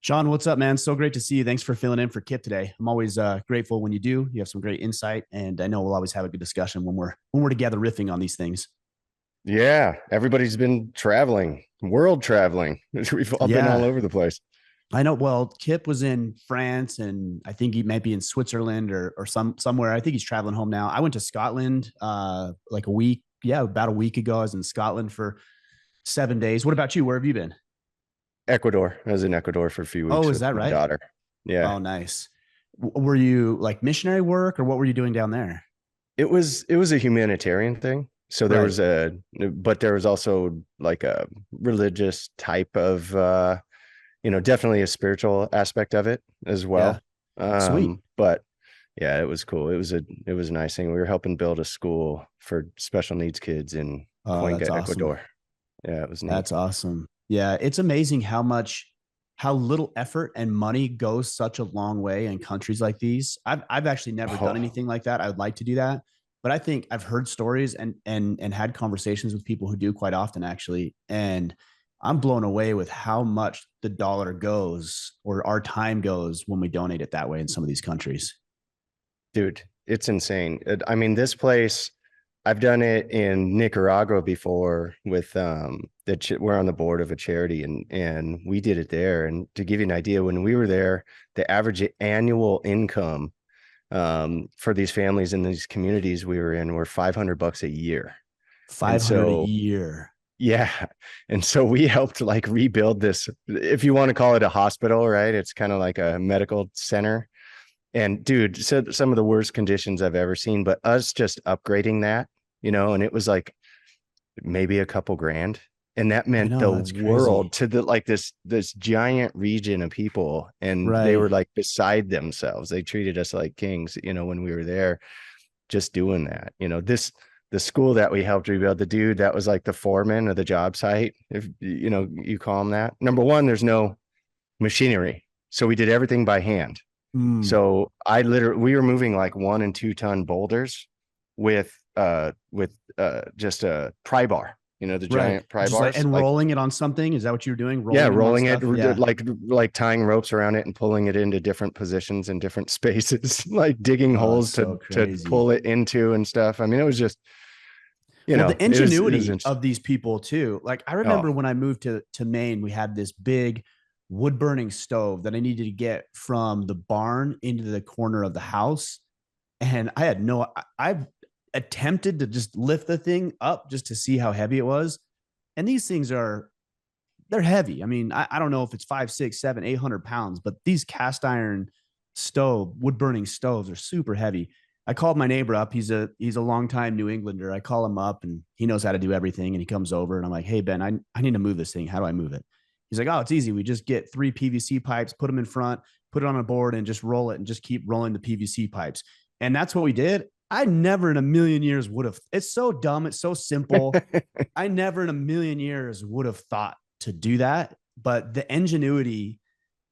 Sean, what's up, man? So great to see you. Thanks for filling in for Kipp today. I'm always grateful when you do. You have some great insight, and I know we'll always have a good discussion when we're together riffing on these things. Yeah, everybody's been traveling, world traveling. We've all been all Yeah, over the place. I know. Well, Kipp was in France, and I think he might be in Switzerland or somewhere. I think he's traveling home now. I went to Scotland like a week, yeah, about a week ago. I was in Scotland for 7 days. What about you? Where have you been? Ecuador. I was in Ecuador for a few Oh, weeks is with that my right? daughter. Yeah. Oh, nice. Were you like missionary work, or what were you doing down there? It was a humanitarian thing. So there Right. was but there was also like a religious type of definitely a spiritual aspect of it as Yeah. well. Sweet. But yeah, it was cool. It was a nice thing. We were helping build a school for special needs kids in Oh, that's Cuenca, awesome. Ecuador. Yeah, it was neat. That's awesome. Yeah, it's amazing how little effort and money goes such a long way in countries like these. I've actually never done Oh, anything like that. I would like to do that, but I think I've heard stories and had conversations with people who do quite often actually, and I'm blown away with how much the dollar goes or our time goes when we donate it that way in some of these countries. dude, it's insane. I mean, this place, I've done it in Nicaragua before with we're on the board of a charity and we did it there. And to give you an idea, when we were there, the average annual income for these families in these communities we were in were $500 a year. And 500 a so year. yeah. And so we helped like rebuild this, if you want to call it a hospital, right? It's kind of like a medical center. And dude, so some of the worst conditions I've ever seen, but us just upgrading that, and it was like maybe a couple grand. And that I meant the know, that's world crazy. to the like this giant region of people. And they were Right. like beside themselves. They treated us like kings, when we were there, just doing that. The school that we helped rebuild, the dude that was like the foreman of the job site, if you call him that. Number one, there's no machinery. So we did everything by hand. Mm. So we were moving like 1 and 2 ton boulders with just a pry bar, the Right. giant pry Just like bars, and like, rolling it on something. Is that what you were doing? yeah, Rolling them on rolling it stuff? Yeah. like tying ropes around it and pulling it into different positions and different spaces, like digging Oh, holes that's to so to pull crazy. it into and stuff. I mean, it was just, Well, the it was ingenuity of these people too. Like I oh, remember when I moved to Maine, we had this big wood burning stove that I needed to get from the barn into the corner of the house. And I had no I attempted to just lift the thing up just to see how heavy it was. And these things are they're heavy. I mean, I don't know if it's 5, 6, 7, 800 pounds, but these cast iron wood burning stoves are super heavy. I called my neighbor up. He's a longtime New Englander. I call him up and he knows how to do everything. And he comes over and I'm like, hey Ben, I need to move this thing. How do I move it? He's like, oh, it's easy. We just get 3 PVC pipes, put them in front, put it on a board, and just roll it and just keep rolling the PVC pipes. And that's what we did. I never in a million years would have. It's so dumb. It's so simple. I never in a million years would have thought to do that. But the ingenuity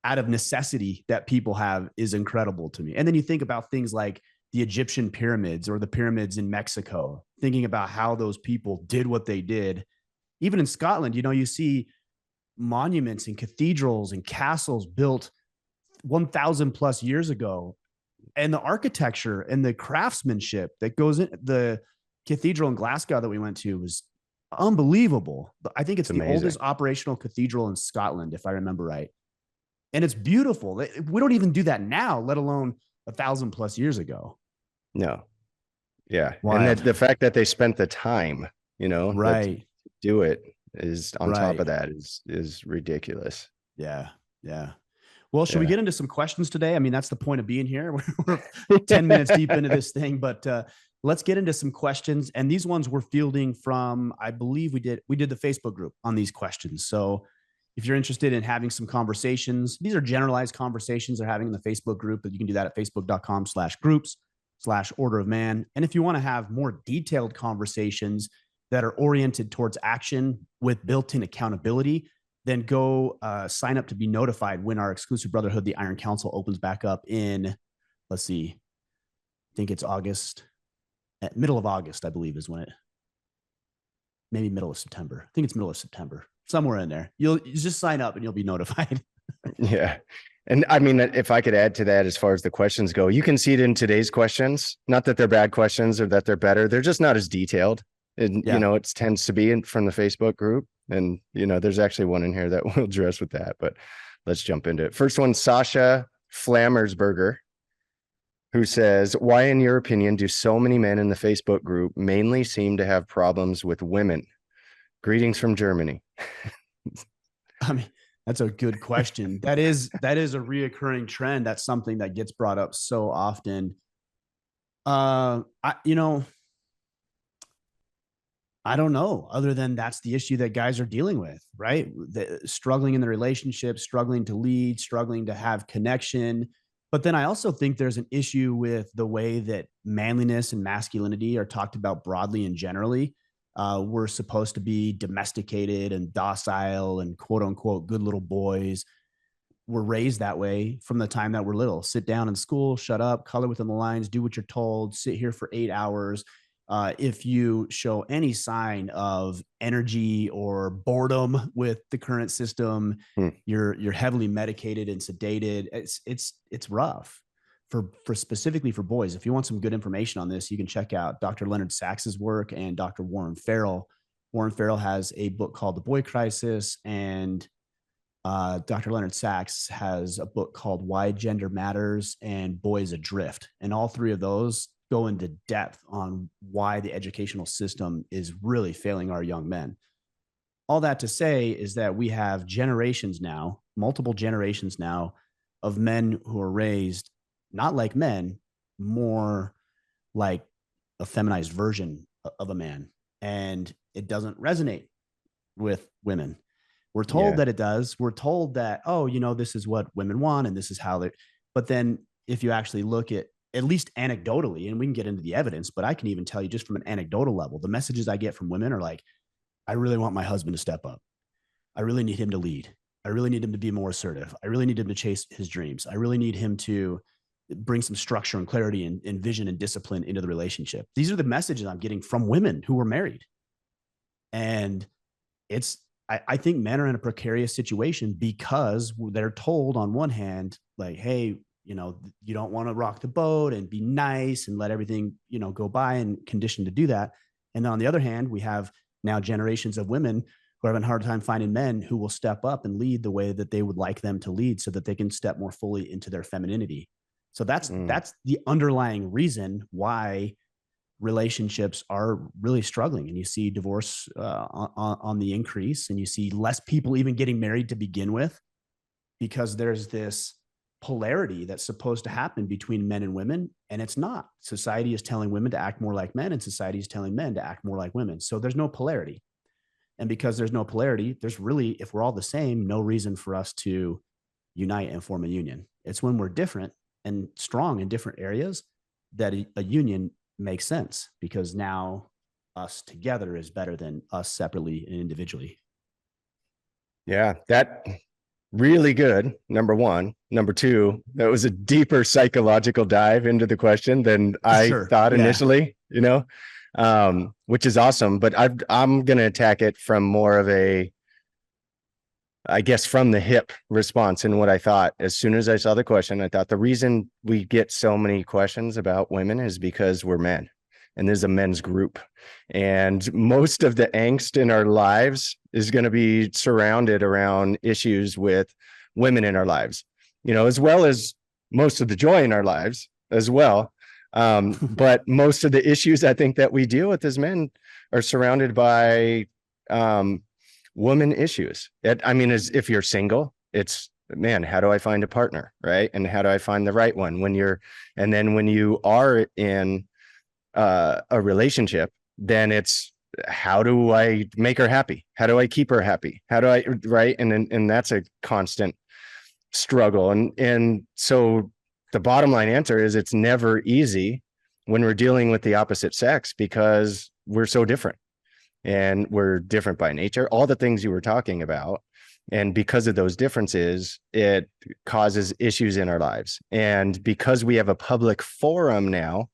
out of necessity that people have is incredible to me. And then you think about things like the Egyptian pyramids or the pyramids in Mexico, thinking about how those people did what they did. Even in Scotland, you see monuments and cathedrals and castles built 1,000 plus years ago. And the architecture and the craftsmanship that goes in the cathedral in Glasgow that we went to was unbelievable. I think it's it's the oldest amazing. operational cathedral in Scotland, if I remember right. And it's beautiful. We don't even do that now, let alone 1,000 plus years ago. No, yeah. And Wild. that the fact that they spent the time, that Right. do it is on top of Right. that is ridiculous. Yeah. Yeah. Well, should we Yeah. get into some questions today? I mean, that's the point of being here. We're 10 minutes deep into this thing, but let's get into some questions. And these ones we're fielding from, I believe we did the Facebook group on these questions. So if you're interested in having some conversations, these are generalized conversations they're having in the Facebook group, but you can do that at facebook.com/groups/order of man. And if you want to have more detailed conversations that are oriented towards action with built-in accountability, then go sign up to be notified when our exclusive brotherhood, the Iron Council, opens back up in, let's see, I think it's August, middle of August, I believe is when maybe middle of September. I think it's middle of September, somewhere in there. You just sign up and you'll be notified. Yeah. And I mean, if I could add to that, as far as the questions go, you can see it in today's questions. Not that they're bad questions or that they're better. They're just not as detailed. And, Yeah. it tends to be from the Facebook group. And, there's actually one in here that will address with that, but let's jump into it. First one, Sasha Flammersberger, who says, why, in your opinion, do so many men in the Facebook group mainly seem to have problems with women? Greetings from Germany. I mean, that's a good question. That is a reoccurring trend. That's something that gets brought up so often. I I don't know, other than that's the issue that guys are dealing with, right? Struggling in the relationship, struggling to lead, struggling to have connection. But then I also think there's an issue with the way that manliness and masculinity are talked about broadly and generally. We're supposed to be domesticated and docile and quote unquote good little boys. We're raised that way from the time that we're little. Sit down in school, shut up, color within the lines, do what you're told, sit here for 8 hours. If you show any sign of energy or boredom with the current system, Hmm. you're heavily medicated and sedated. It's rough for specifically for boys. If you want some good information on this, you can check out Dr. Leonard Sax's work and Dr. Warren Farrell. Warren Farrell has a book called The Boy Crisis, and Dr. Leonard Sachs has a book called Why Gender Matters and Boys Adrift. And all three of those go into depth on why the educational system is really failing our young men. All that to say is that we have generations now, multiple generations now, of men who are raised not like men, more like a feminized version of a man. And it doesn't resonate with women. We're told Yeah. that it does. We're told that, oh, this is what women want and this is how they, but then if you actually look at least anecdotally, and we can get into the evidence, but I can even tell you just from an anecdotal level, the messages I get from women are like, I really want my husband to step up. I really need him to lead. I really need him to be more assertive. I really need him to chase his dreams. I really need him to bring some structure and clarity and vision and discipline into the relationship. These are the messages I'm getting from women who are married. And it's, I think men are in a precarious situation because they're told on one hand, like, hey, you don't want to rock the boat and be nice and let everything, go by, and conditioned to do that. And then on the other hand, we have now generations of women who are having a hard time finding men who will step up and lead the way that they would like them to lead so that they can step more fully into their femininity. So that's the underlying reason why relationships are really struggling, and you see divorce on the increase, and you see less people even getting married to begin with, because there's this polarity that's supposed to happen between men and women, and it's not. Society is telling women to act more like men, and society is telling men to act more like women. So there's no polarity. And because there's no polarity, there's really, if we're all the same, no reason for us to unite and form a union. It's when we're different and strong in different areas that a union makes sense, because now us together is better than us separately and individually. Yeah, that really good. Number one. Number two, that was a deeper psychological dive into the question than I Sure. thought Yeah. initially, which is awesome. But I'm going to attack it from more of a, I guess, from the hip response. And what I thought as soon as I saw the question, I thought the reason we get so many questions about women is because we're men, and there's a men's group. And most of the angst in our lives is going to be surrounded around issues with women in our lives, as well as most of the joy in our lives as well. But most of the issues I think that we deal with as men are surrounded by woman issues. As if you're single, it's, man, how do I find a partner, right? And how do I find the right one and then when you are in a relationship, then it's, how do I make her happy? How do I keep her happy? How do I, right? And that's a constant struggle. And so the bottom line answer is, it's never easy when we're dealing with the opposite sex, because we're so different, and we're different by nature, all the things you were talking about. And because of those differences, it causes issues in our lives. And because we have a public forum now,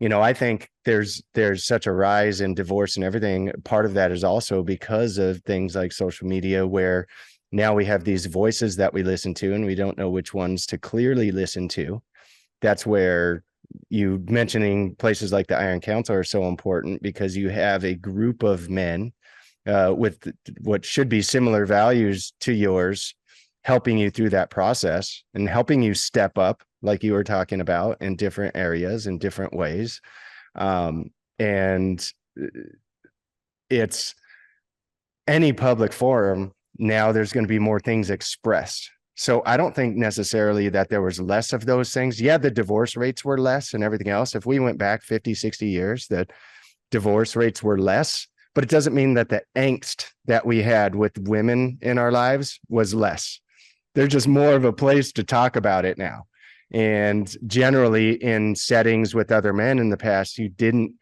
I think there's such a rise in divorce and everything. Part of that is also because of things like social media, where Now we have these voices that we listen to, and we don't know which ones to clearly listen to. That's where you mentioning places like the Iron Council are so important, because you have a group of men with what should be similar values to yours, helping you through that process and helping you step up, like you were talking about, in different areas in different ways. And it's any public forum. Now there's going to be more things expressed. So I don't think necessarily that there was less of those things. Yeah, the divorce rates were less and everything else. If we went back 50, 60 years, that divorce rates were less, but it doesn't mean that the angst that we had with women in our lives was less. There's just more of a place to talk about it now. And generally in settings with other men in the past, you didn't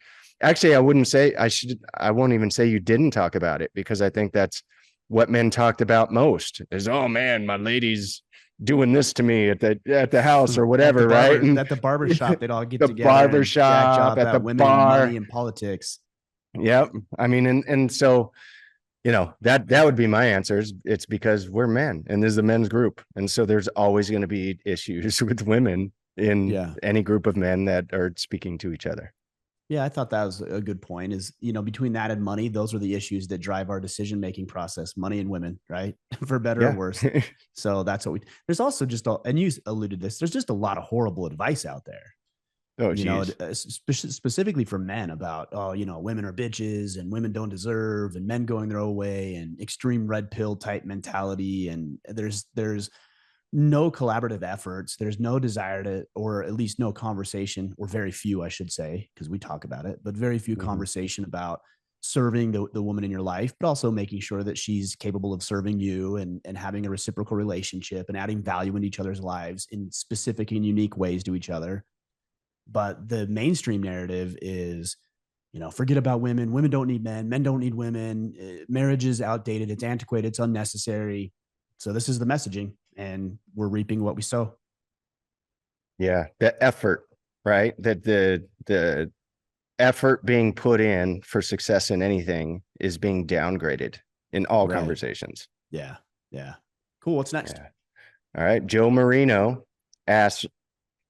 actually, I won't even say you didn't talk about it, because I think that's what men talked about most is, oh man, my lady's doing this to me at the house or whatever, right? And at the barber shop, they'd all get the together barber and jack shop, job at the about women, bar. money, and politics. Yep. I mean, and so, that would be my answers. It's because we're men and this is a men's group. And so there's always going to be issues with women in Yeah. any group of men that are speaking to each other. Yeah, I thought that was a good point. Is, between that and money, those are the issues that drive our decision making process. Money and women, right? For better or Yeah. worse. So that's what we. There's also and you alluded to this. There's just a lot of horrible advice out there. Oh, geez. Specifically for men about, women are bitches and women don't deserve, and men going their own way, and extreme red pill type mentality. And there's no collaborative efforts. There's no desire to, or at least no conversation, or very few, I should say, because we talk about it, but very few Mhm. conversation about serving the woman in your life, but also making sure that she's capable of serving you, and having a reciprocal relationship and adding value in each other's lives in specific and unique ways to each other. But the mainstream narrative is, forget about women. Women don't need men. Men don't need women. Marriage is outdated. It's antiquated. It's unnecessary. So this is the messaging, and we're reaping what we sow. Yeah. The effort, right? That the effort being put in for success in anything is being downgraded in all Right. conversations. Yeah. Yeah. Cool. What's next? Yeah. All right. Joe Marino asks,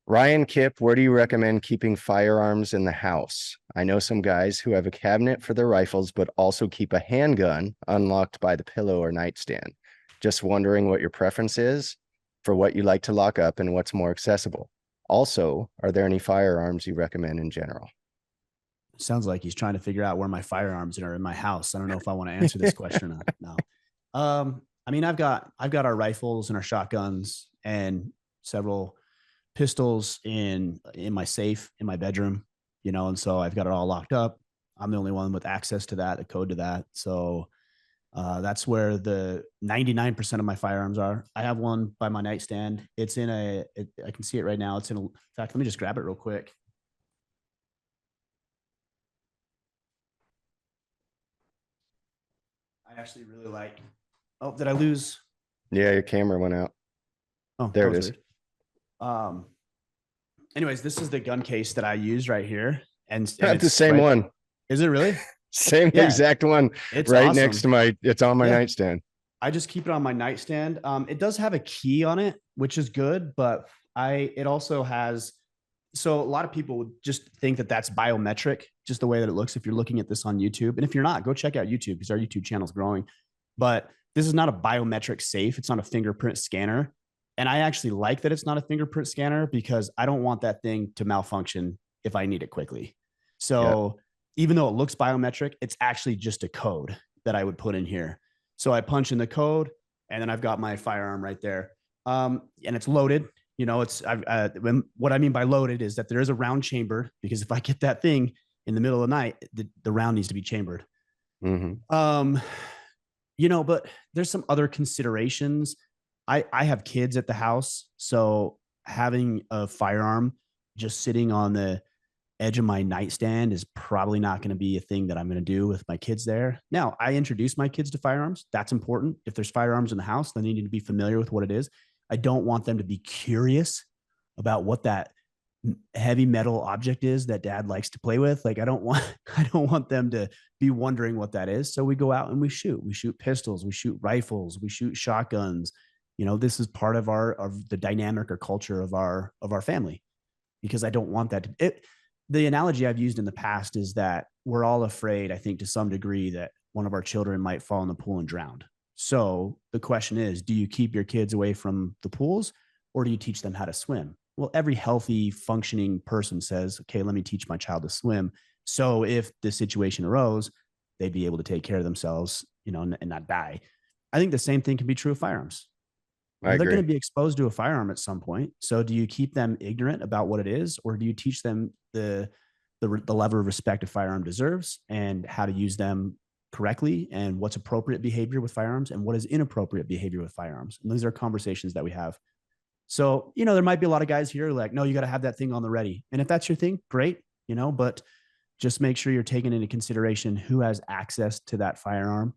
Ryan, Kipp, where do you recommend keeping firearms in the house? I know some guys who have a cabinet for their rifles, but also keep a handgun unlocked by the pillow or nightstand. Just wondering what your preference is for what you like to lock up and what's more accessible. Also, are there any firearms you recommend in general? Sounds like he's trying to figure out where my firearms are in my house. I don't know if I want to answer this question or not. No. I mean, I've got our rifles and our shotguns and several pistols in my safe in my bedroom, and so I've got it all locked up. I'm the only one with access to that, the code to that. So that's where the 99% of my firearms are. I have one by my nightstand. I can see it right now. In fact, let me just grab it real quick. I actually really like. Oh, did I lose? Yeah, your camera went out. Oh, There that it was is. weird. Um. Anyways, this is the gun case that I use right here, and The it's same right. one. Is it really? Same Yeah, exact one, it's right next to awesome. it's on my Yeah, nightstand. I just keep it on my nightstand. It does have a key on it, which is good, but it also has. So a lot of people would just think that that's biometric, just the way that it looks. If you're looking at this on YouTube, and if you're not, go check out YouTube, because our YouTube channel is growing. But this is not a biometric safe. It's not a fingerprint scanner. And I actually like that it's not a fingerprint scanner, because I don't want that thing to malfunction if I need it quickly. Yep. So even though it looks biometric, it's actually just a code that I would put in here. So I punch in the code, and then I've got my firearm right there. And it's loaded. What I mean by loaded is that there is a round chamber, because if I get that thing in the middle of the night, the round needs to be chambered. Mm-hmm. But there's some other considerations. I have kids at the house, so having a firearm just sitting on the edge of my nightstand is probably not going to be a thing that I'm going to do with my kids there. Now, I introduce my kids to firearms. That's important. If there's firearms in the house, they need to be familiar with what it is. I don't want them to be curious about what that heavy metal object is that dad likes to play with. Like, I don't want, I don't want them to be wondering what that is. So we go out and we shoot pistols, we shoot rifles, we shoot shotguns. You know, this is part of the dynamic or culture of our family, because I don't want that to, the analogy I've used in the past is that we're all afraid, I think to some degree, that one of our children might fall in the pool and drown. So the question is, do you keep your kids away from the pools, or do you teach them how to swim? Well, every healthy, functioning person says, okay, let me teach my child to swim. So if the situation arose, they'd be able to take care of themselves, you know, and not die. I think the same thing can be true of firearms. You I know, they're going agree. to be exposed to a firearm at some point. So do you keep them ignorant about what it is, or do you teach them the level of respect a firearm deserves and how to use them correctly, and what's appropriate behavior with firearms and what is inappropriate behavior with firearms? And these are conversations that we have. So, you know, there might be a lot of guys here like, no, you got to have that thing on the ready. And if that's your thing, great, you know, but just make sure you're taking into consideration who has access to that firearm,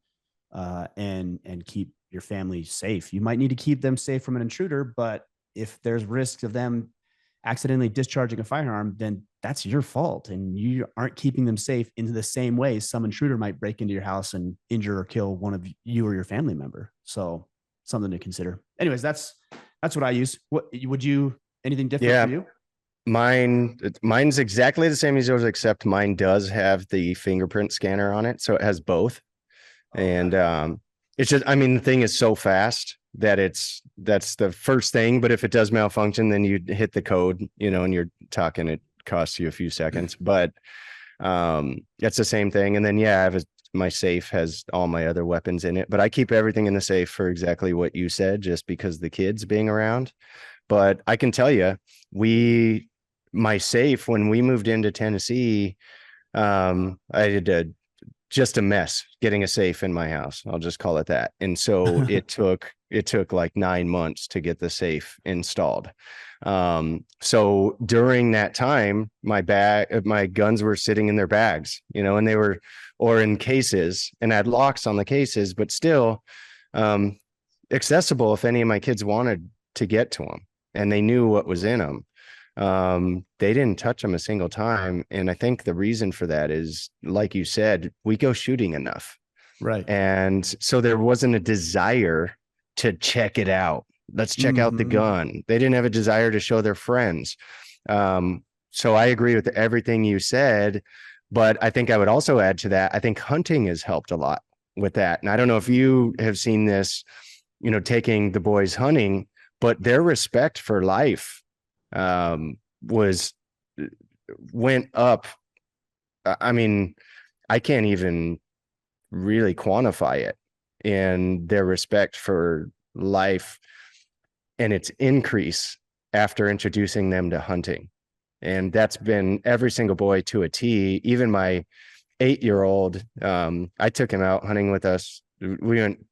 and keep your family safe. You might need to keep them safe from an intruder, but if there's risks of them accidentally discharging a firearm, then that's your fault, and you aren't keeping them safe in the same way some intruder might break into your house and injure or kill one of you or your family member. So something to consider. Anyways, that's what I use. What would you, anything different for Yeah, you? mine's exactly the same as yours, except mine does have the fingerprint scanner on it, so it has both. Okay. And it's just, I mean, the thing is so fast that that's the first thing. But if it does malfunction, then you hit the code, you know, and you're talking, it costs you a few seconds. But it's the same thing. And then yeah, I have my safe has all my other weapons in it, but I keep everything in the safe for exactly what you said, just because the kids being around. But I can tell you, we my safe when we moved into Tennessee, I did just a mess getting a safe in my house. I'll just call it that. And so it took like 9 months to get the safe installed. So during that time, my guns were sitting in their bags, you know, and they were, or in cases, and I had locks on the cases, but still um, accessible if any of my kids wanted to get to them, and they knew what was in them. They didn't touch them a single time. And I think the reason for that is, like you said, we go shooting enough. Right. And so there wasn't a desire to check it out. Let's check out the Mm-hmm. gun. They didn't have a desire to show their friends. So I agree with everything you said, but I think I would also add to that. I think hunting has helped a lot with that. And I don't know if you have seen this, you know, taking the boys hunting, but their respect for life was went up. I mean, I can't even really quantify it, and their respect for life and its increase after introducing them to hunting. And that's been every single boy to a T. Even my 8-year-old, I took him out hunting with us. We went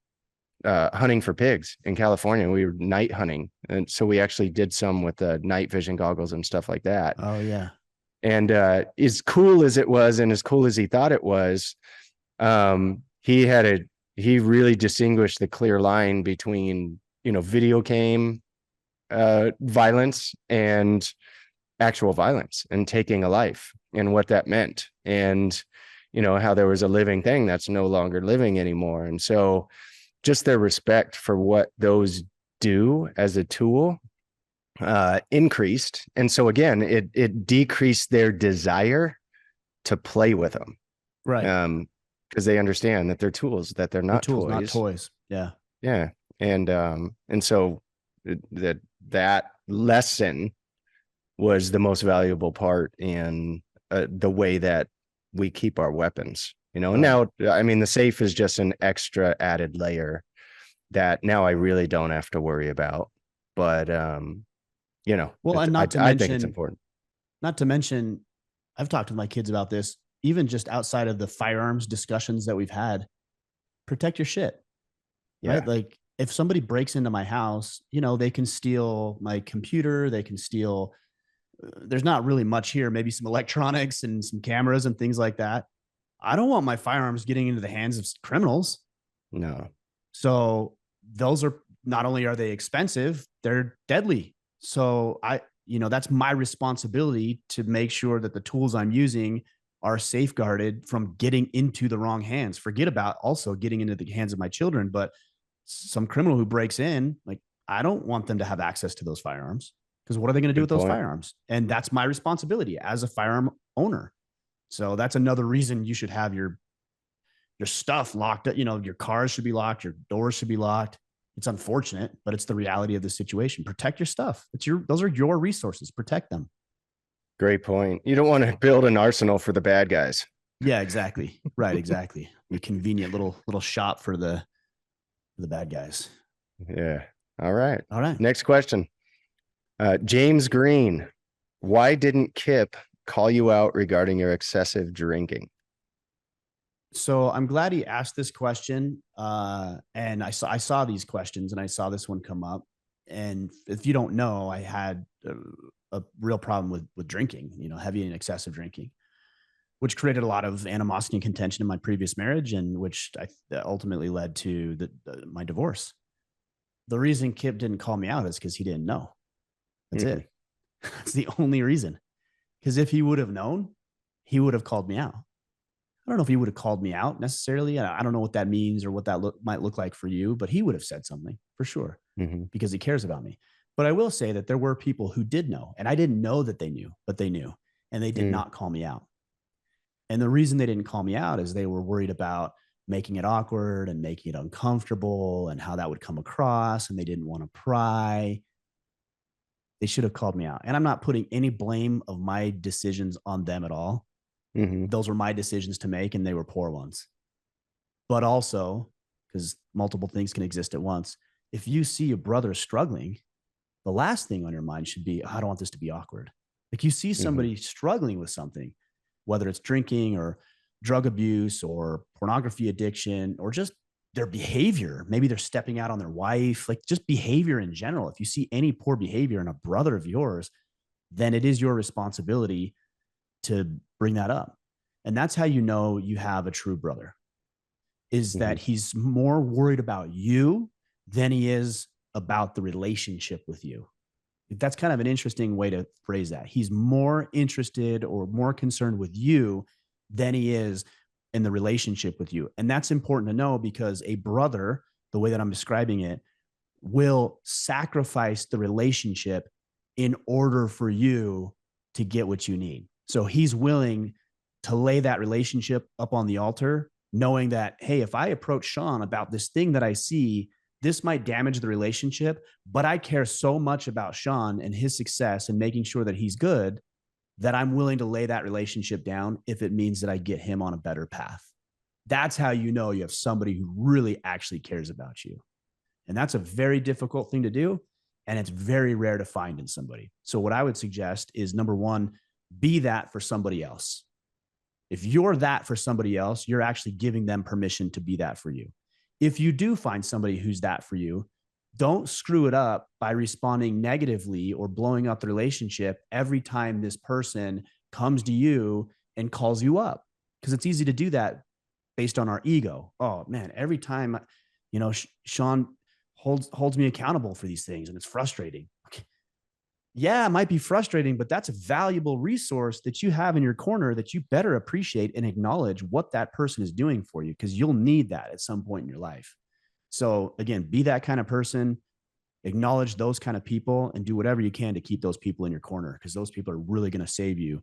hunting for pigs in California. We were night hunting. And so we actually did some with the night vision goggles and stuff like that. Oh yeah. And as cool as it was, and as cool as he thought it was, he really distinguished the clear line between, you know, video game violence and actual violence and taking a life, and what that meant, and you know how there was a living thing that's no longer living anymore. And so just their respect for what those do as a tool increased. And so again, it decreased their desire to play with them, Right. because they understand that they're tools, that they're They're not tools, not toys. toys. Yeah. Yeah. And so that lesson was the most valuable part in the way that we keep our weapons, you know. And Right. now, I mean, the safe is just an extra added layer that now I really don't have to worry about. But you know, Well, and I think it's important. not to mention, I've talked with my kids about this, even just outside of the firearms discussions that we've had. Protect your shit, right? Yeah. Like if somebody breaks into my house, you know, they can steal my computer, they can steal, there's not really much here, maybe some electronics and some cameras and things like that. I don't want my firearms getting into the hands of criminals. No. So those are, not only are they expensive, they're deadly. So that's my responsibility to make sure that the tools I'm using are safeguarded from getting into the wrong hands. Forget about also getting into the hands of my children, but some criminal who breaks in, like, I don't want them to have access to those firearms, because what are they going to do Good with those point. firearms? And that's my responsibility as a firearm owner. So that's another reason you should have your stuff locked up. Your cars should be locked, your doors should be locked. It's unfortunate, but it's the reality of the situation. Protect your stuff. Those are your resources. Protect them. Great point. You don't want to build an arsenal for the bad guys. Yeah, exactly. Right, exactly. A convenient little shop for the bad guys. Yeah. All right. All right. Next question. James Green, why didn't Kipp call you out regarding your excessive drinking? So I'm glad he asked this question. And I saw these questions, and I saw this one come up. And if you don't know, I had a real problem with drinking, heavy and excessive drinking, which created a lot of animosity and contention in my previous marriage, and which ultimately led to my divorce. The reason Kipp didn't call me out is because he didn't know. That's Mhm. it. That's the only reason. Because if he would have known, he would have called me out. I don't know if he would have called me out necessarily. I don't know what that means or what that might look like for you, but he would have said something for sure, Mhm. because he cares about me. But I will say that there were people who did know, and I didn't know that they knew, but they knew, and they did Mm. not call me out. And the reason they didn't call me out is they were worried about making it awkward and making it uncomfortable and how that would come across, and they didn't want to pry. They should have called me out. And I'm not putting any blame of my decisions on them at all. Mhm. Those were my decisions to make, and they were poor ones. But also, because multiple things can exist at once, if you see a brother struggling, the last thing on your mind should be, I don't want this to be awkward. Like, you see Mhm. somebody struggling with something, whether it's drinking or drug abuse or pornography addiction or just their behavior. Maybe they're stepping out on their wife, like just behavior in general. If you see any poor behavior in a brother of yours, then it is your responsibility to bring that up. And that's how you know you have a true brother, is that Mhm. he's more worried about you than he is about the relationship with you. That's kind of an interesting way to phrase that. He's more interested or more concerned with you than he is in the relationship with you. And that's important to know, because a brother, the way that I'm describing it, will sacrifice the relationship in order for you to get what you need. So he's willing to lay that relationship up on the altar, knowing that, hey, if I approach Sean about this thing that I see, this might damage the relationship, but I care so much about Sean and his success and making sure that he's good, that I'm willing to lay that relationship down if it means that I get him on a better path. That's how you know you have somebody who really actually cares about you. And that's a very difficult thing to do. And it's very rare to find in somebody. So, what I would suggest is, number one, be that for somebody else. If you're that for somebody else, you're actually giving them permission to be that for you. If you do find somebody who's that for you, don't screw it up by responding negatively or blowing up the relationship every time this person comes to you and calls you up. Because it's easy to do that based on our ego. Oh man, every time, Sean holds me accountable for these things, and it's frustrating. Okay. Yeah, it might be frustrating, but that's a valuable resource that you have in your corner that you better appreciate and acknowledge what that person is doing for you, because you'll need that at some point in your life. So again, be that kind of person, acknowledge those kind of people, and do whatever you can to keep those people in your corner, because those people are really going to save you,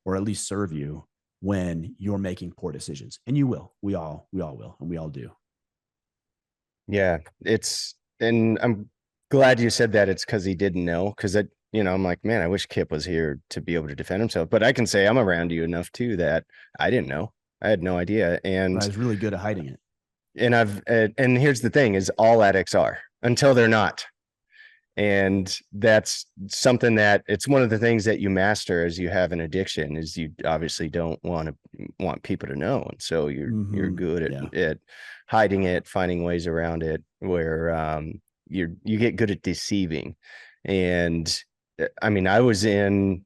or at least serve you, when you're making poor decisions. And you will. We all will, and we all do. Yeah, and I'm glad you said that. It's because he didn't know. Because I'm like, man, I wish Kipp was here to be able to defend himself. But I can say I'm around you enough too that I didn't know. I had no idea. But I was really good at hiding it. And here's the thing: is all addicts are until they're not. And that's something that it's one of the things that you master as you have an addiction, is you obviously don't want people to know. And so you're good Yeah. at hiding it, finding ways around it, where you get good at deceiving. And I mean, I was in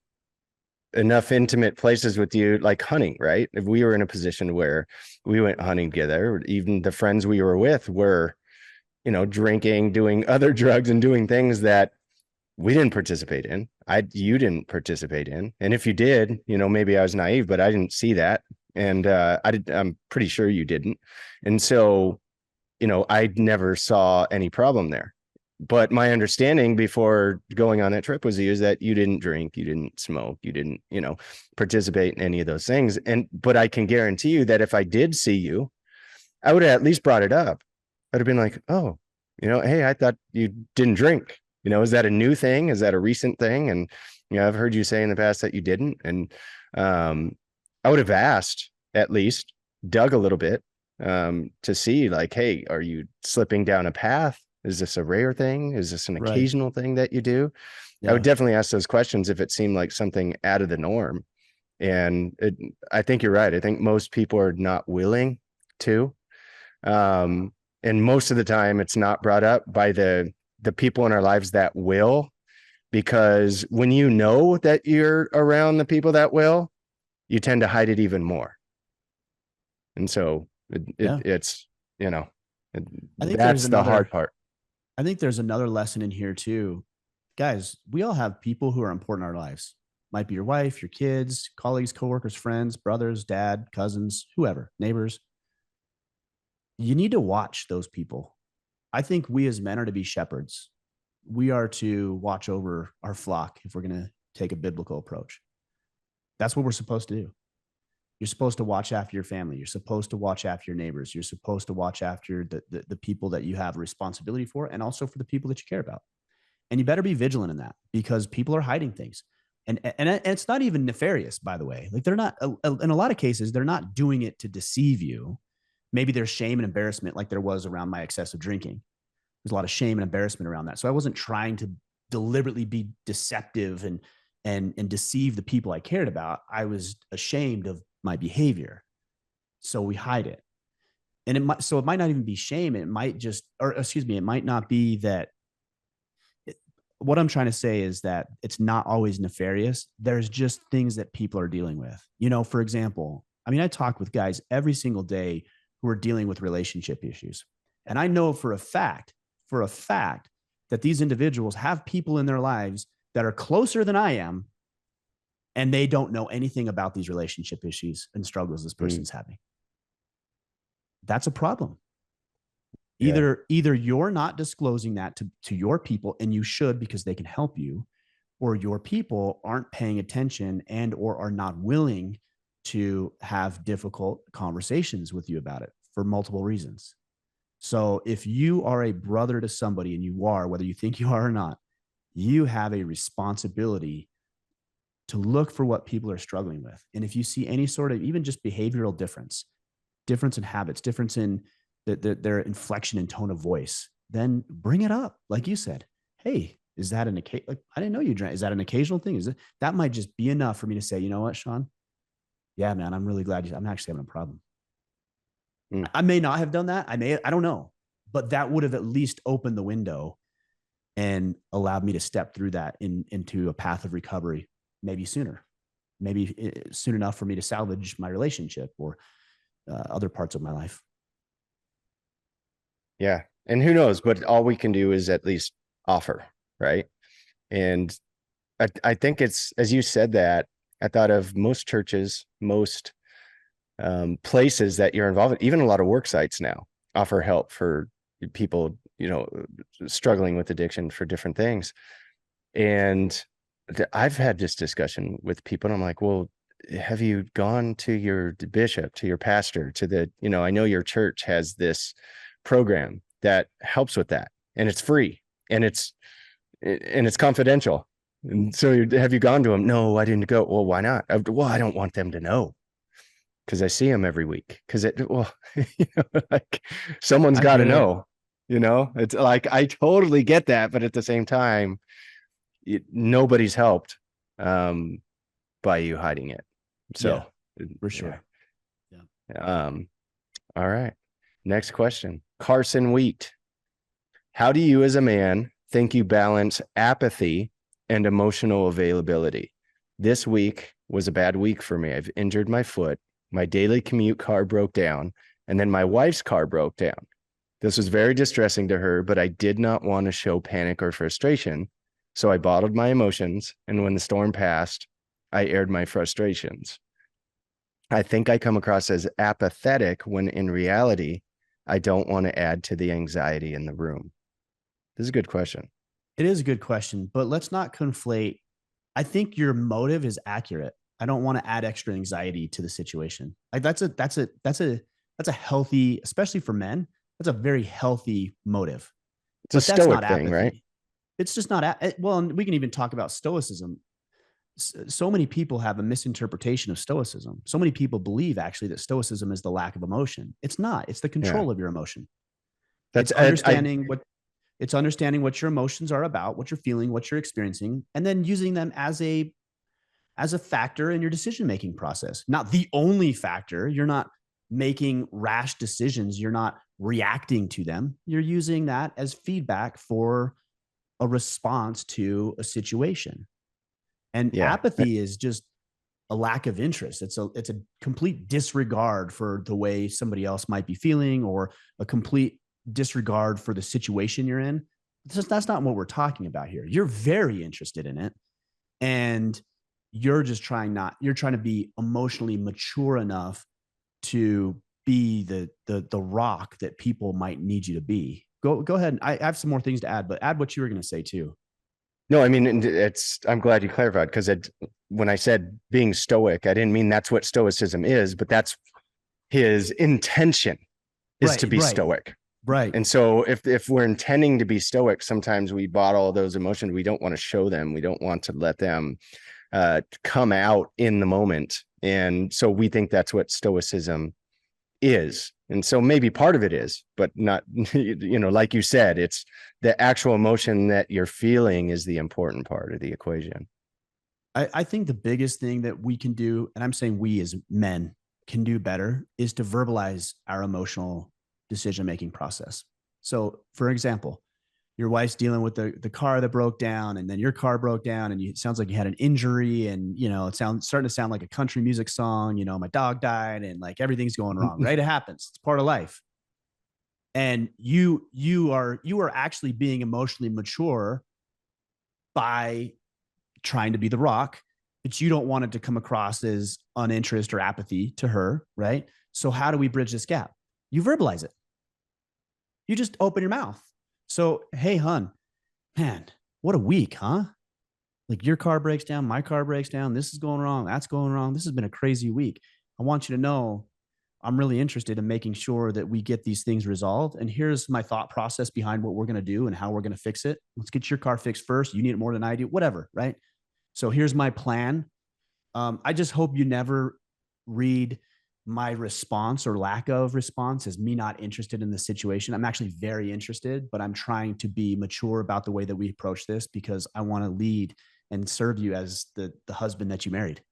enough intimate places with you, like hunting, right? If we were in a position where we went hunting together, even the friends we were with were, drinking, doing other drugs, and doing things that we didn't participate in. you didn't participate in. And if you did, maybe I was naive, but I didn't see that. And I'm pretty sure you didn't. And so, I never saw any problem there. But my understanding before going on that trip was that you didn't drink, you didn't smoke, you didn't, participate in any of those things. But I can guarantee you that if I did see you, I would have at least brought it up. I'd have been like, oh, hey, I thought you didn't drink. Is that a new thing? Is that a recent thing? And, I've heard you say in the past that you didn't. And I would have asked, at least dug a little bit to see like, hey, are you slipping down a path? Is this a rare thing? Is this an Right. occasional thing that you do? I Yeah. would definitely ask those questions if it seemed like something out of the norm. And I think you're right. I think most people are not willing to. And most of the time it's not brought up by the people in our lives that will, because when you know that you're around the people that will, you tend to hide it even more. And so Yeah. it's, I think there's that's the hard another, part. I think there's another lesson in here too. Guys, we all have people who are important in our lives. Might be your wife, your kids, colleagues, coworkers, friends, brothers, dad, cousins, whoever, neighbors. You need to watch those people. I think we as men are to be shepherds. We are to watch over our flock if we're going to take a biblical approach. That's what we're supposed to do. You're supposed to watch after your family. You're supposed to watch after your neighbors. You're supposed to watch after the people that you have responsibility for, and also for the people that you care about. And you better be vigilant in that, because people are hiding things. And it's not even nefarious, by the way. Like, they're not, in a lot of cases, they're not doing it to deceive you. Maybe there's shame and embarrassment, like there was around my excessive drinking. There's a lot of shame and embarrassment around that. So I wasn't trying to deliberately be deceptive and deceive the people I cared about. I was ashamed of my behavior. So we hide it. And it might not even be shame. It might just, or excuse me, it might not be that. What I'm trying to say is that it's not always nefarious. There's just things that people are dealing with. For example, I mean, I talk with guys every single day who are dealing with relationship issues. And I know for a fact, that these individuals have people in their lives that are closer than I am, and they don't know anything about these relationship issues and struggles this person's having. That's a problem. Yeah. Either you're not disclosing that to your people, and you should, because they can help you, or your people aren't paying attention and or are not willing to have difficult conversations with you about it for multiple reasons. So if you are a brother to somebody, and you are, whether you think you are or not, you have a responsibility to look for what people are struggling with. And if you see any sort of even just behavioral difference in habits, difference in their inflection and tone of voice, then bring it up. Like you said, hey, is that an occasion? Like, I didn't know you drank. Is that an occasional thing? Is it, that might just be enough for me to say, you know what, Sean? Yeah, man, I'm really glad I'm actually having a problem. Mm. I may not have done that. I don't know, but that would have at least opened the window and allowed me to step through that into a path of recovery, maybe sooner, maybe soon enough for me to salvage my relationship or other parts of my life. Yeah. And who knows, but all we can do is at least offer. Right. And I think it's, as you said that, I thought of most churches, most places that you're involved in, even a lot of work sites now offer help for people, struggling with addiction for different things. And I've had this discussion with people, and I'm like, well, have you gone to your bishop, to your pastor, to the, I know your church has this program that helps with that, and it's free, and it's confidential. And so have you gone to them? No, I didn't go. Well, why not? Well, I don't want them to know, because I see them every week. Because like someone's I got to get it. know. It's like, I totally get that, but at the same time, nobody's helped by you hiding it. So, Yeah, for yeah. sure. Yeah. All right. Next question. Carson Wheat. How do you as a man think you balance apathy and emotional availability? This week was a bad week for me. I've injured my foot. My daily commute car broke down, and then my wife's car broke down. This was very distressing to her, but I did not want to show panic or frustration. So I bottled my emotions. And when the storm passed, I aired my frustrations. I think I come across as apathetic when in reality, I don't want to add to the anxiety in the room. This is a good question. It is a good question, but let's not conflate. I think your motive is accurate. I don't want to add extra anxiety to the situation. Like that's a healthy, especially for men. That's a very healthy motive. It's a But that's stoic not thing, right? apathy. It's just not. Well, and we can even talk about stoicism. So many people have a misinterpretation of stoicism. So many people believe actually that stoicism is the lack of emotion. It's not. It's the Yeah. control of your emotion. That's It's I understanding what your emotions are about, what you're feeling, what you're experiencing, and then using them as a factor in your decision making process. Not the only factor. You're not making rash decisions. You're not reacting to them. You're using that as feedback for a response to a situation. And yeah. apathy is just a lack of interest. It's a complete disregard for the way somebody else might be feeling, or a complete disregard for the situation you're in. That's not what we're talking about here. You're very interested in it, and you're trying to be emotionally mature enough to be the rock that people might need you to be. Go ahead. I have some more things to add, but add what you were going to say too. No, I mean, I'm glad you clarified because when I said being stoic, I didn't mean that's what stoicism is, but that's his intention is to Right, be right, stoic. right. And so if we're intending to be stoic, sometimes we bottle those emotions. We don't want to show them. We don't want to let them come out in the moment. And so we think that's what stoicism is. And so maybe part of it is, but not, like you said, it's the actual emotion that you're feeling is the important part of the equation. I think the biggest thing that we can do, and I'm saying we as men can do better, is to verbalize our emotional decision making process. So, for example, your wife's dealing with the car that broke down, and then your car broke down, and it sounds like you had an injury, and it sounds starting to sound like a country music song. My dog died, and like everything's going wrong. Right? It happens. It's part of life. And you are actually being emotionally mature by trying to be the rock, but you don't want it to come across as uninterest or apathy to her, right? So how do we bridge this gap? You verbalize it. You just open your mouth. So, hey, hun, man, what a week, huh? Like your car breaks down, my car breaks down. This is going wrong. That's going wrong. This has been a crazy week. I want you to know I'm really interested in making sure that we get these things resolved. And here's my thought process behind what we're going to do and how we're going to fix it. Let's get your car fixed first. You need it more than I do, whatever, right? So here's my plan. I just hope you never read my response or lack of response as me not interested in the situation. I'm actually very interested, but I'm trying to be mature about the way that we approach this because I want to lead and serve you as the husband that you married.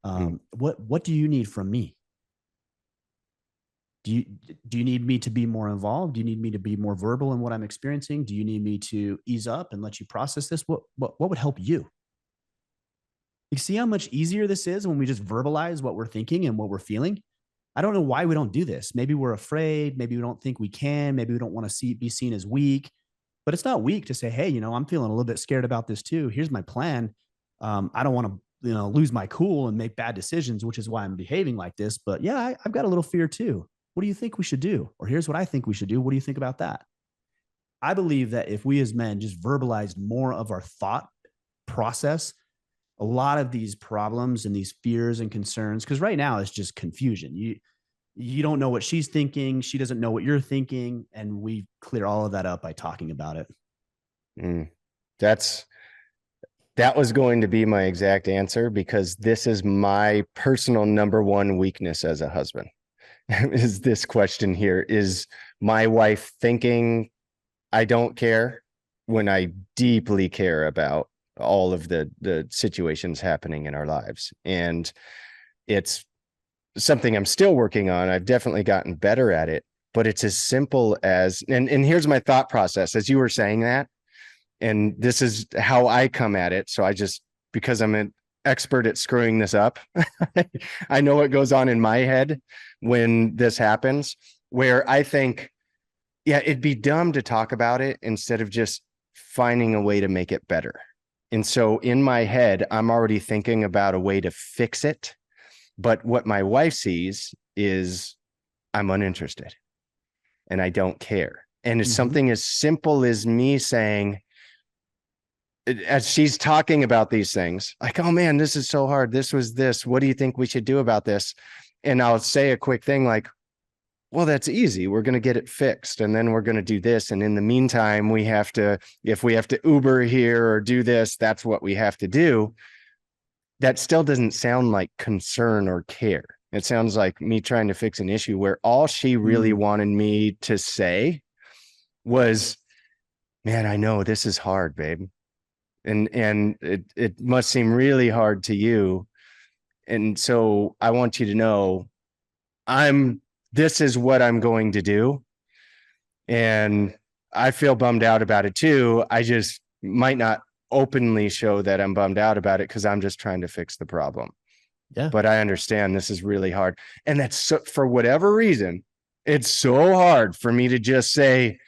Mm. What do you need from me? Do you do you need me to be more involved? Do you need me to be more verbal in what I'm experiencing? Do you need me to ease up and let you process this? What would help you? You see how much easier this is when we just verbalize what we're thinking and what we're feeling? I don't know why we don't do this. Maybe we're afraid. Maybe we don't think we can. Maybe we don't want to be seen as weak. But it's not weak to say, hey, I'm feeling a little bit scared about this too. Here's my plan. I don't want to, lose my cool and make bad decisions, which is why I'm behaving like this. But yeah, I've got a little fear too. What do you think we should do? Or here's what I think we should do. What do you think about that? I believe that if we as men just verbalize more of our thought process, a lot of these problems and these fears and concerns, because right now it's just confusion. You don't know what she's thinking, she doesn't know what you're thinking, and we clear all of that up by talking about it. Mm. That's that was going to be my exact answer because this is my personal number one weakness as a husband. Is this question here? Is my wife thinking I don't care when I deeply care about all of the situations happening in our lives? And it's something I'm still working on. I've definitely gotten better at it, but it's as simple as, and here's my thought process as you were saying that, and this is how I come at it. So because I'm an expert at screwing this up, I know what goes on in my head when this happens, where I think, yeah, it'd be dumb to talk about it instead of just finding a way to make it better. And so in my head, I'm already thinking about a way to fix it. But what my wife sees is I'm uninterested and I don't care. And it's Mm-hmm. something as simple as me saying, as she's talking about these things, like, oh man, this is so hard. This was this. What do you think we should do about this? And I'll say a quick thing like, well, that's easy. We're going to get it fixed. And then we're going to do this. And in the meantime, if we have to Uber here or do this, that's what we have to do. That still doesn't sound like concern or care. It sounds like me trying to fix an issue where all she really wanted me to say was, man, I know this is hard, babe. And it must seem really hard to you. And so I want you to know this is what I'm going to do. And I feel bummed out about it too. I just might not openly show that I'm bummed out about it because I'm just trying to fix the problem. Yeah. But I understand this is really hard. And that's so, for whatever reason, it's so hard for me to just say,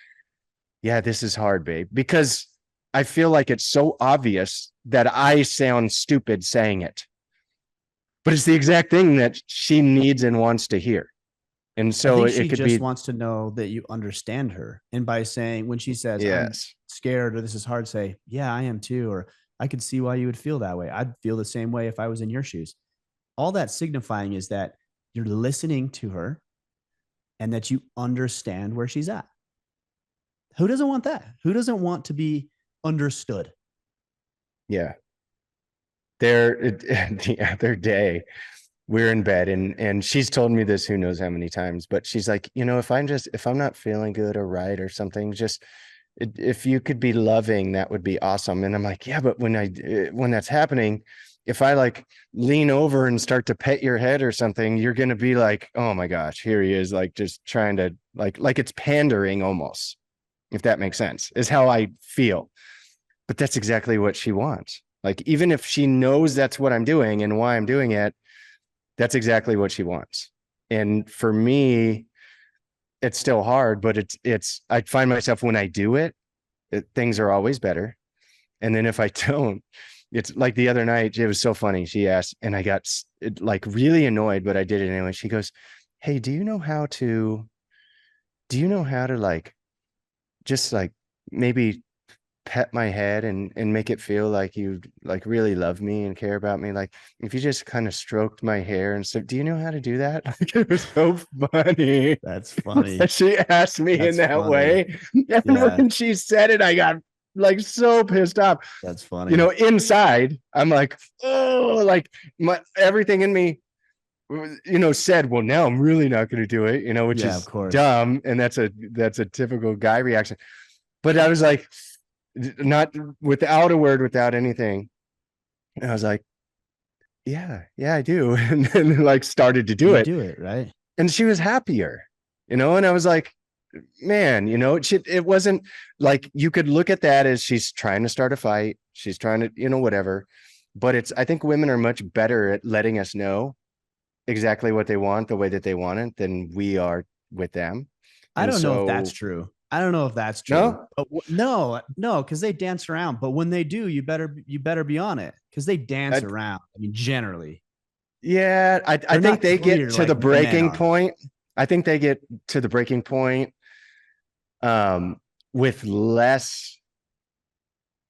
yeah, this is hard, babe, because I feel like it's so obvious that I sound stupid saying it. But it's the exact thing that she needs and wants to hear. And I so think it she could just be, wants to know that you understand her. And by saying, when she says, I'm yes, scared or this is hard, say, yeah, I am too. Or I could see why you would feel that way. I'd feel the same way if I was in your shoes. All that signifying is that you're listening to her and that you understand where she's at. Who doesn't want that? Who doesn't want to be understood? yeah. The other day, we're in bed and she's told me this who knows how many times, but she's like, if I'm not feeling good or right or something, just if you could be loving, that would be awesome. And I'm like, yeah, but when that's happening, if I like lean over and start to pet your head or something, you're going to be like, oh my gosh, here he is, like just trying to like it's pandering almost, if that makes sense, is how I feel. But that's exactly what she wants. Like, even if she knows that's what I'm doing and why I'm doing it, that's exactly what she wants. And for me, it's still hard, but I find myself when I do things are always better. And then if I don't, it's like the other night, it was so funny. She asked, and I got like really annoyed, but I did it anyway. She goes, hey, do you know how to like, just like maybe pet my head and make it feel like you like really love me and care about me, like if you just kind of stroked my hair and stuff, do you know how to do that? Like, it was so funny. That's funny. She asked me in That's that funny. way, and Yeah, when she said it, I got like so pissed off. that's funny. Inside I'm like, oh, like my everything in me said, well, now I'm really not going to do it, which Yeah, of is course. dumb, and that's a typical guy reaction. But I was like, not without a word, without anything. And I was like, yeah, I do. And then like started to do You it. do it, right? And she was happier, and I was like, man, it wasn't like you could look at that as she's trying to start a fight. She's trying to, whatever. But I think women are much better at letting us know exactly what they want, the way that they want it, than we are with them. I And don't know if that's so, true. I don't know if that's true. no, But no, because they dance around. But when they do, you better be on it because they dance I, around. I mean, generally, yeah, I they're think not they get clear to like the men breaking are. point. I think they get to the breaking point um, with less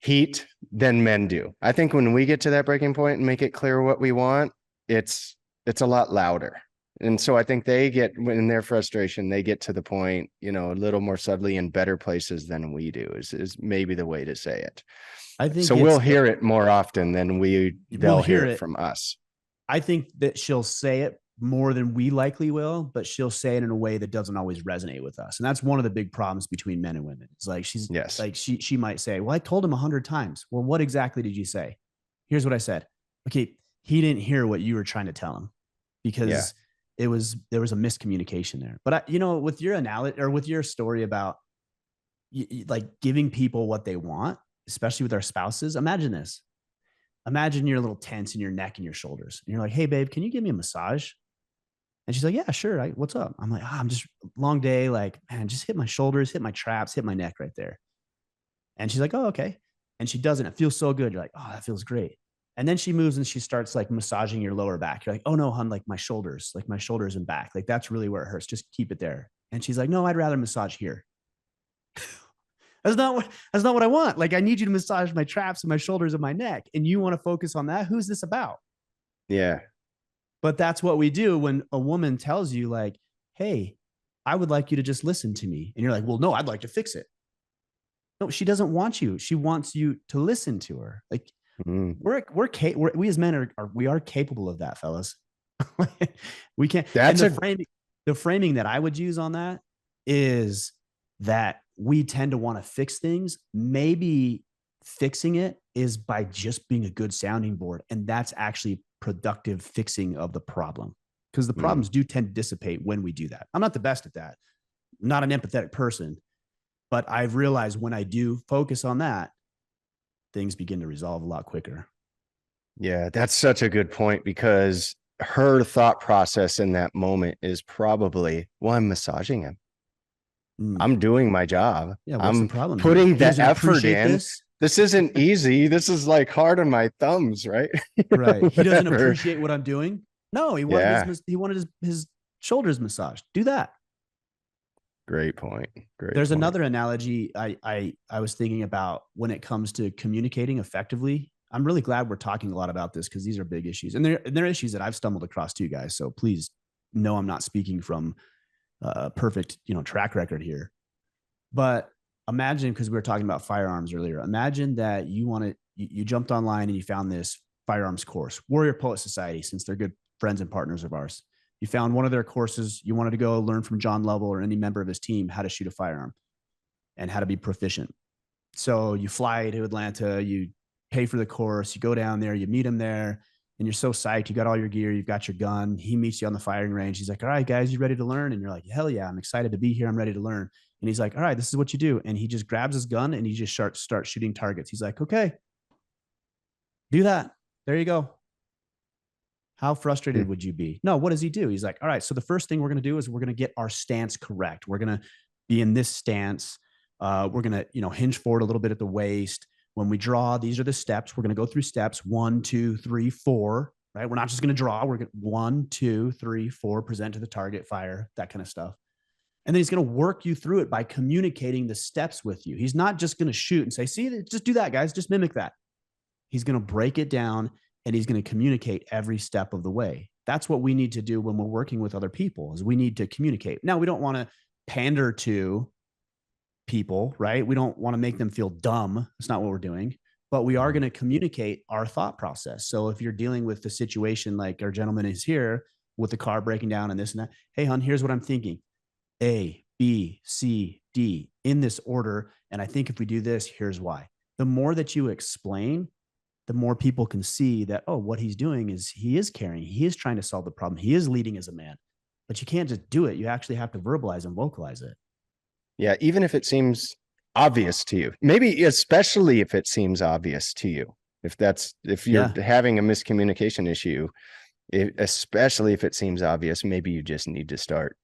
heat than men do. I think when we get to that breaking point and make it clear what we want, it's a lot louder. And so I think they get, in their frustration, they get to the point, a little more subtly in better places than we do, is maybe the way to say it. I think So we'll hear it more often than we'll they'll hear hear it it. from us. I think that she'll say it more than we likely will, but she'll say it in a way that doesn't always resonate with us. And that's one of the big problems between men and women. It's like Yes. she might say, well, I told him 100 times. Well, what exactly did you say? Here's what I said. Okay, he didn't hear what you were trying to tell him Yeah. because there was a miscommunication there. But with your analogy or with your story about like giving people what they want, especially with our spouses, imagine this. Imagine you're a little tense in your neck and your shoulders. And you're like, hey, babe, can you give me a massage? And she's like, yeah, sure. What's up? I'm like, I'm just long day. Like, man, just hit my shoulders, hit my traps, hit my neck right there. And she's like, oh, okay. And she does it. It feels so good. You're like, oh, that feels great. And then she moves and she starts like massaging your lower back. You're like, oh no, hon, like my shoulders and back. Like that's really where it hurts. Just keep it there. And she's like, no, I'd rather massage here. That's not what I want. Like I need you to massage my traps and my shoulders and my neck. And you want to focus on that. Who's this about? Yeah. But that's what we do when a woman tells you, like, hey, I would like you to just listen to me. And you're like, well, no, I'd like to fix it. No, she doesn't want you. She wants you to listen to her. Like Mm. we as men are capable of that, fellas. We can't. And That's a the framing that I would use on that is that we tend to want to fix things. Maybe fixing it is by just being a good sounding board, and that's actually productive fixing of the problem, because the mm. problems do tend to dissipate when we do that. I'm not the best at that. I'm not an empathetic person, but I've realized when I do focus on that, things begin to resolve a lot quicker. Yeah, that's such a good point, because her thought process in that moment is probably, well, I'm massaging him. Mm. I'm doing my job. Yeah, what's the I'm problem here? putting He the doesn't effort appreciate in. this. This isn't easy. This is like hard on my thumbs, right? Right. He doesn't Whatever. appreciate what I'm doing. No, Yeah, he wanted his shoulders massaged. Do that. great point. Great There's point. another analogy I was thinking about when it comes to communicating effectively. I'm really glad we're talking a lot about this because these are big issues, and they're issues that I've stumbled across too, guys. So please know I'm not speaking from a perfect track record here. But imagine, because we were talking about firearms earlier, imagine that you jumped online and you found this firearms course, Warrior Poet Society, since they're good friends and partners of ours. You found one of their courses, you wanted to go learn from John Lovell or any member of his team how to shoot a firearm and how to be proficient. So you fly to Atlanta, you pay for the course, you go down there, you meet him there, and you're so psyched. You got all your gear, you've got your gun. He meets you on the firing range. He's like, all right, guys, you ready to learn? And you're like, hell yeah, I'm excited to be here. I'm ready to learn. And he's like, all right, this is what you do. And he just grabs his gun and he just starts shooting targets. He's like, okay, do that. There you go. How frustrated Hmm. would you be? No, what does he do? He's like, all right, so the first thing we're going to do is we're going to get our stance correct. We're going to be in this stance. We're going to, hinge forward a little bit at the waist. When we draw, these are the steps. We're going to go through steps 1, 2, 3, 4, right? We're not just going to draw. We're going to 1, 2, 3, 4, present to the target, fire, that kind of stuff. And then he's going to work you through it by communicating the steps with you. He's not just going to shoot and say, see, just do that, guys. Just mimic that. He's going to break it down and he's going to communicate every step of the way. That's what we need to do when we're working with other people, is we need to communicate. Now, we don't want to pander to people, right? We don't want to make them feel dumb. That's not what we're doing, but we are going to communicate our thought process. So if you're dealing with the situation like our gentleman is here with the car breaking down and this and that, hey, hon, here's what I'm thinking. A, B, C, D in this order. And I think if we do this, here's why. The more that you explain, the more people can see that, oh, what he's doing is he is caring. He is trying to solve the problem. He is leading as a man. But you can't just do it. You actually have to verbalize and vocalize it. Yeah, even if it seems obvious to you, maybe especially if it seems obvious to you, if you're Yeah. having a miscommunication issue, especially if it seems obvious, maybe you just need to start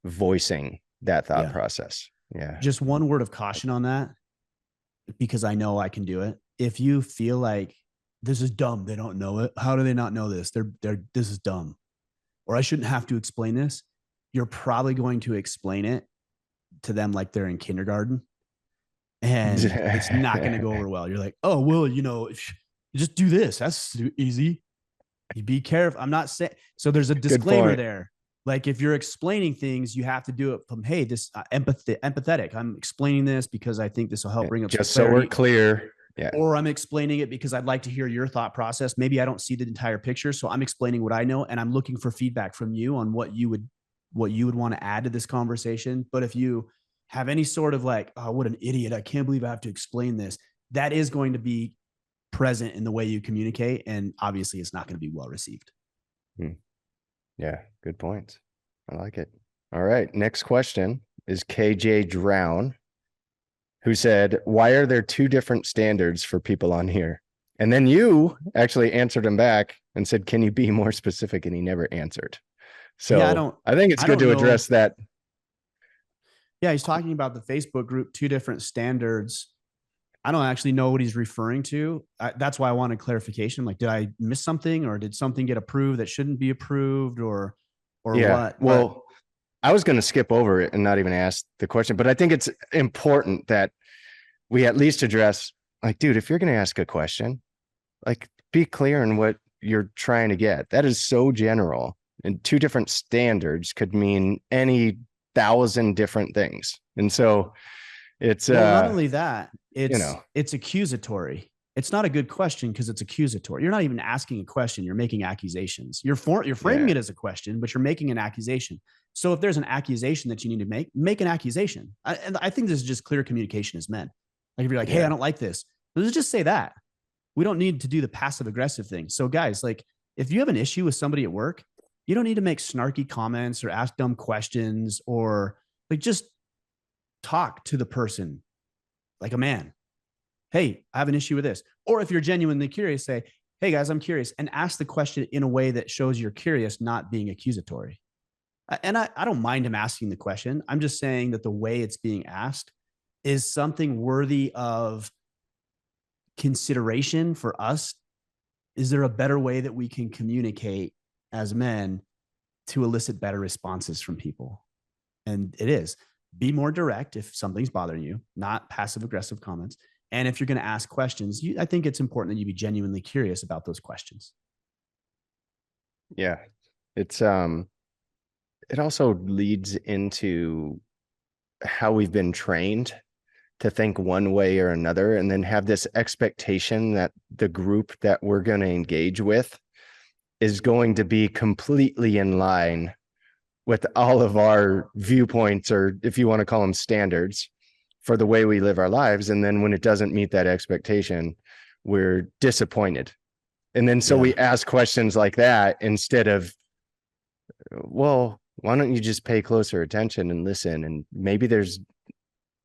voicing that thought Yeah. process. Yeah. Just one word of caution on that, because I know I can do it. If you feel like this is dumb, they don't know it. How do they not know this? This is dumb. Or I shouldn't have to explain this. You're probably going to explain it to them like they're in kindergarten, and it's not going to go over well. You're like, oh, well, you just do this. That's easy. You be careful. I'm not saying, so there's a Good disclaimer point. there. Like if you're explaining things, you have to do it from, hey, this empathetic. I'm explaining this because I think this will help Yeah, bring up some just so we're clarity, clear. Yeah. or I'm explaining it because I'd like to hear your thought process. Maybe I don't see the entire picture, so I'm explaining what I know and I'm looking for feedback from you on what you would want to add to this conversation. But if you have any sort of like, oh, what an idiot, I can't believe I have to explain this, that is going to be present in the way you communicate, and obviously it's not going to be well received. Hmm. Yeah, good points. I like it. All right. Next question is KJ Drown, who said, why are there two different standards for people on here? And then you actually answered him back and said, can you be more specific? And he never answered. Yeah, So I think it's I good don't to know. address that. Yeah, he's talking about the Facebook group, two different standards. I don't actually know what he's referring to. That's why I wanted clarification. Like, did I miss something, or did something get approved that shouldn't be approved, or Yeah. what? But Well, I was going to skip over it and not even ask the question, but I think it's important that we at least address, like, dude, if you're going to ask a question, like, be clear in what you're trying to get. That is so general, and two different standards could mean any thousand different things. And so it's, well, not only that, you it's know, it's accusatory. It's not a good question because it's accusatory. You're not even asking a question. You're making accusations. You're framing yeah, it as a question, but you're making an accusation. So if there's an accusation that you need to make an accusation. And I think this is just clear communication as men. Like if you're like, hey, I yeah, don't like this, let's just say that. We don't need to do the passive aggressive thing. So guys, like if you have an issue with somebody at work, you don't need to make snarky comments or ask dumb questions, or like just talk to the person like a man. Hey, I have an issue with this. Or if you're genuinely curious, say, hey guys, I'm curious, and ask the question in a way that shows you're curious, not being accusatory. And I don't mind him asking the question. I'm just saying that the way it's being asked is something worthy of consideration for us. Is there a better way that we can communicate as men to elicit better responses from people? And it is, be more direct if something's bothering you, not passive aggressive comments. And if you're going to ask questions, I think it's important that you be genuinely curious about those questions. yeah. It's, it also leads into how we've been trained to think one way or another, and then have this expectation that the group that we're going to engage with is going to be completely in line with all of our viewpoints, or if you want to call them standards, for the way we live our lives. And then when it doesn't meet that expectation, we're disappointed. And then so Yeah. we ask questions like that instead of, well, why don't you just pay closer attention and listen? And maybe there's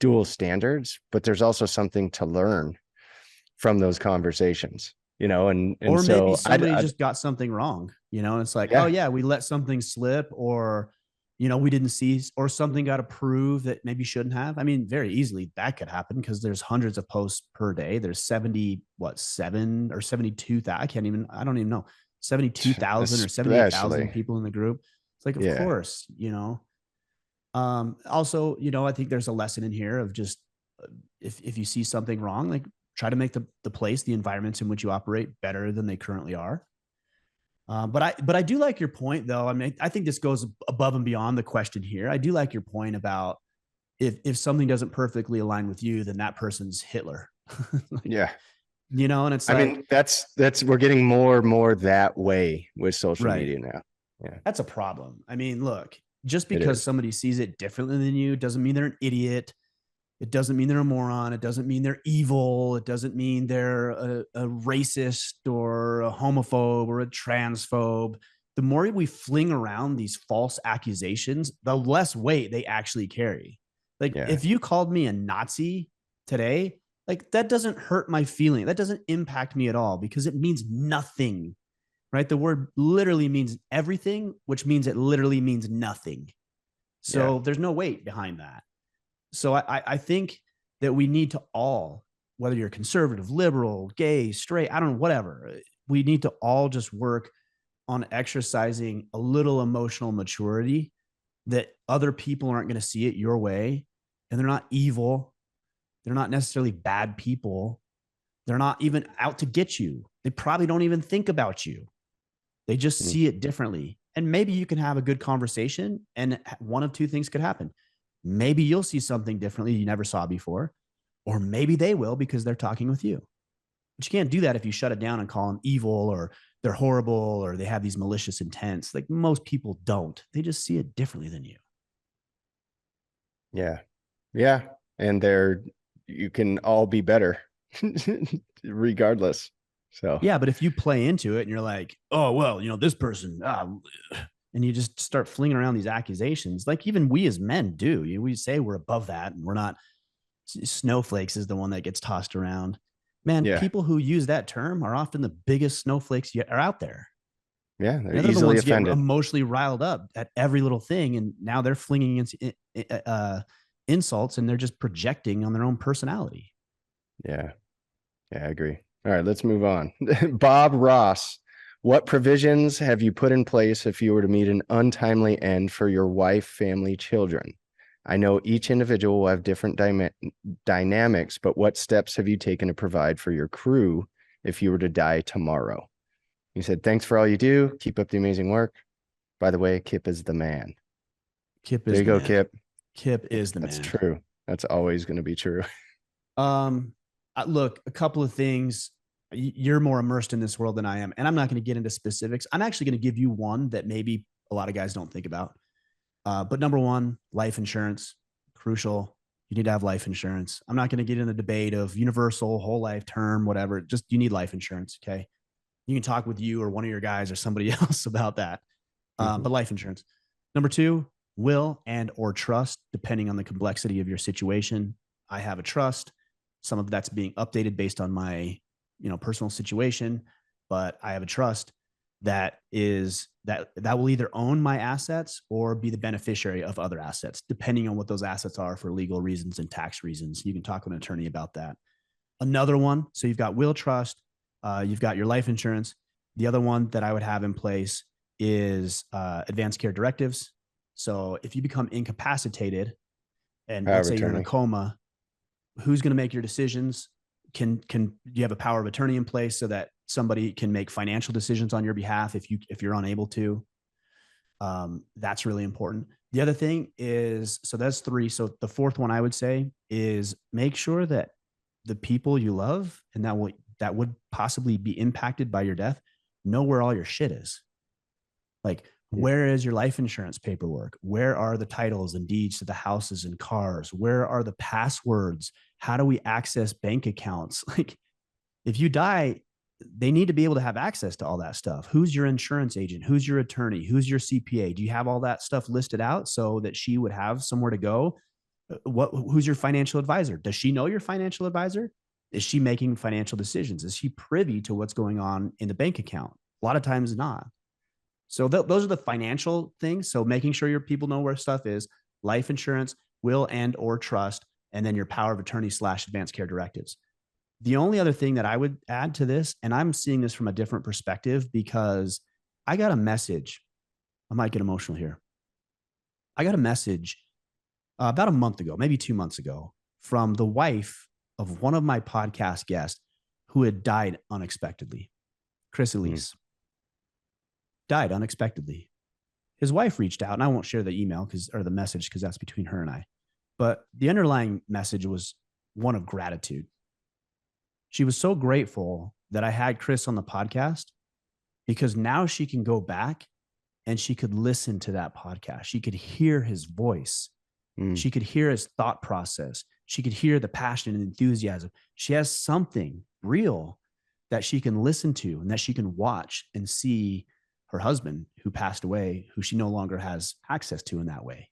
dual standards, but there's also something to learn from those conversations, and Or maybe so somebody just got something wrong, and it's like, oh yeah, yeah, we let something slip, or we didn't see, or something got approved that maybe shouldn't have. I mean, very easily that could happen because there's hundreds of posts per day. There's 7 or 72,000. I don't even know, 72,000 or 78,000 especially, people in the group. It's like, of yeah, course. Also, I think there's a lesson in here of just, if you see something wrong, like try to make the place, the environments in which you operate better than they currently are. But I do like your point though. I mean, I think this goes above and beyond the question here. I do like your point about if something doesn't perfectly align with you, then that person's Hitler. Like, yeah. and it's I like, mean, that's we're getting more and more that way with social right. media now. Yeah, That's a problem. I mean, look, just it because is. somebody sees it differently than you doesn't mean they're an idiot. It doesn't mean they're a moron. It doesn't mean they're evil. It doesn't mean they're a racist or a homophobe or a transphobe. The more we fling around these false accusations, the less weight they actually carry. Like Yeah, if you called me a Nazi today, like that doesn't hurt my feeling. That doesn't impact me at all because it means nothing, right? The word literally means everything, which means it literally means nothing. yeah, So there's no weight behind that. So I think that we need to all, whether you're conservative, liberal, gay, straight, I don't know, whatever, we need to all just work on exercising a little emotional maturity, that other people aren't going to see it your way. And they're not evil. They're not necessarily bad people. They're not even out to get you. They probably don't even think about you. They just mm, see it differently. And maybe you can have a good conversation, and one of two things could happen. Maybe you'll see something differently you never saw before, or maybe they will because they're talking with you. But you can't do that if you shut it down and call them evil, or they're horrible, or they have these malicious intents. Like most people don't. They just see it differently than you. yeah, yeah. And you can all be better, regardless. So Yeah, but if you play into it and you're like, oh, well, this person, and you just start flinging around these accusations, like even we as men do. We say we're above that and we're not. Snowflakes is the one that gets tossed around. Man, yeah, people who use that term are often the biggest snowflakes are out there. yeah, they're They're the easily ones who get offended. emotionally riled up at every little thing, and now they're flinging insults, and they're just projecting on their own personality. Yeah. Yeah, I agree. All right, let's move on. Bob Ross, what provisions have you put in place if you were to meet an untimely end for your wife, family, children? I know each individual will have different dynamics, but what steps have you taken to provide for your crew if you were to die tomorrow? He said, thanks for all you do. Keep up the amazing work. By the way, Kipp is the man. Kipp There is you the go, man. Kipp. Kipp is the That's man. true. That's always going to be true. Um, Look, a couple of things. You're more immersed in this world than I am, and I'm not going to get into specifics. I'm actually going to give you one that maybe a lot of guys don't think about. But number one, life insurance, crucial. You need to have life insurance. I'm not going to get in the debate of universal, whole life term, whatever. Just you need life insurance. Okay. You can talk with you or one of your guys or somebody else about that. Mhm. But life insurance. Number two, will and or trust, depending on the complexity of your situation. I have a trust. Some of that's being updated based on my, personal situation, but I have a trust that will either own my assets or be the beneficiary of other assets, depending on what those assets are for legal reasons and tax reasons. You can talk to an attorney about that. Another one, so you've got will trust, you've got your life insurance. The other one that I would have in place is advanced care directives. So if you become incapacitated and Power let's of say you're in a attorney. coma, who's going to make your decisions? Can you have a power of attorney in place so that somebody can make financial decisions on your behalf if you're unable to? That's really important. The other thing is, so that's three. So the fourth one I would say is make sure that the people you love and that would possibly be impacted by your death know where all your shit is. Like, where is your life insurance paperwork? Where are the titles and deeds to the houses and cars? Where are the passwords? How do we access bank accounts? Like, if you die, they need to be able to have access to all that stuff. Who's your insurance agent? Who's your attorney? Who's your CPA? Do you have all that stuff listed out so that she would have somewhere to go? Who's your financial advisor? Does she know your financial advisor? Is she making financial decisions? Is she privy to what's going on in the bank account? A lot of times not. So those are the financial things. So making sure your people know where stuff is, life insurance, will and or trust, and then your power of attorney / advanced care directives. The only other thing that I would add to this, and I'm seeing this from a different perspective because I got a message. I might get emotional here. I got a message about a month ago, maybe 2 months ago, from the wife of one of my podcast guests who had died unexpectedly. Chris Mm-hmm. Elise died unexpectedly. His wife reached out, and I won't share the email or the message because that's between her and I. But the underlying message was one of gratitude. She was so grateful that I had Chris on the podcast because now she can go back and she could listen to that podcast. She could hear his voice. Mm. She could hear his thought process. She could hear the passion and enthusiasm. She has something real that she can listen to and that she can watch and see her husband who passed away, who she no longer has access to in that way.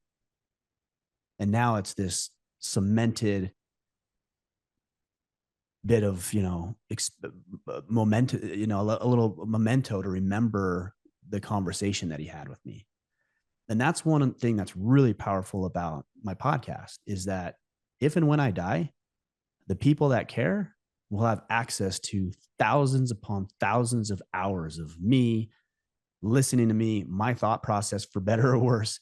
And now it's this cemented bit of, memento, a little memento to remember the conversation that he had with me. And that's one thing that's really powerful about my podcast is that if and when I die, the people that care will have access to thousands upon thousands of hours of me listening to me, my thought process for better or worse,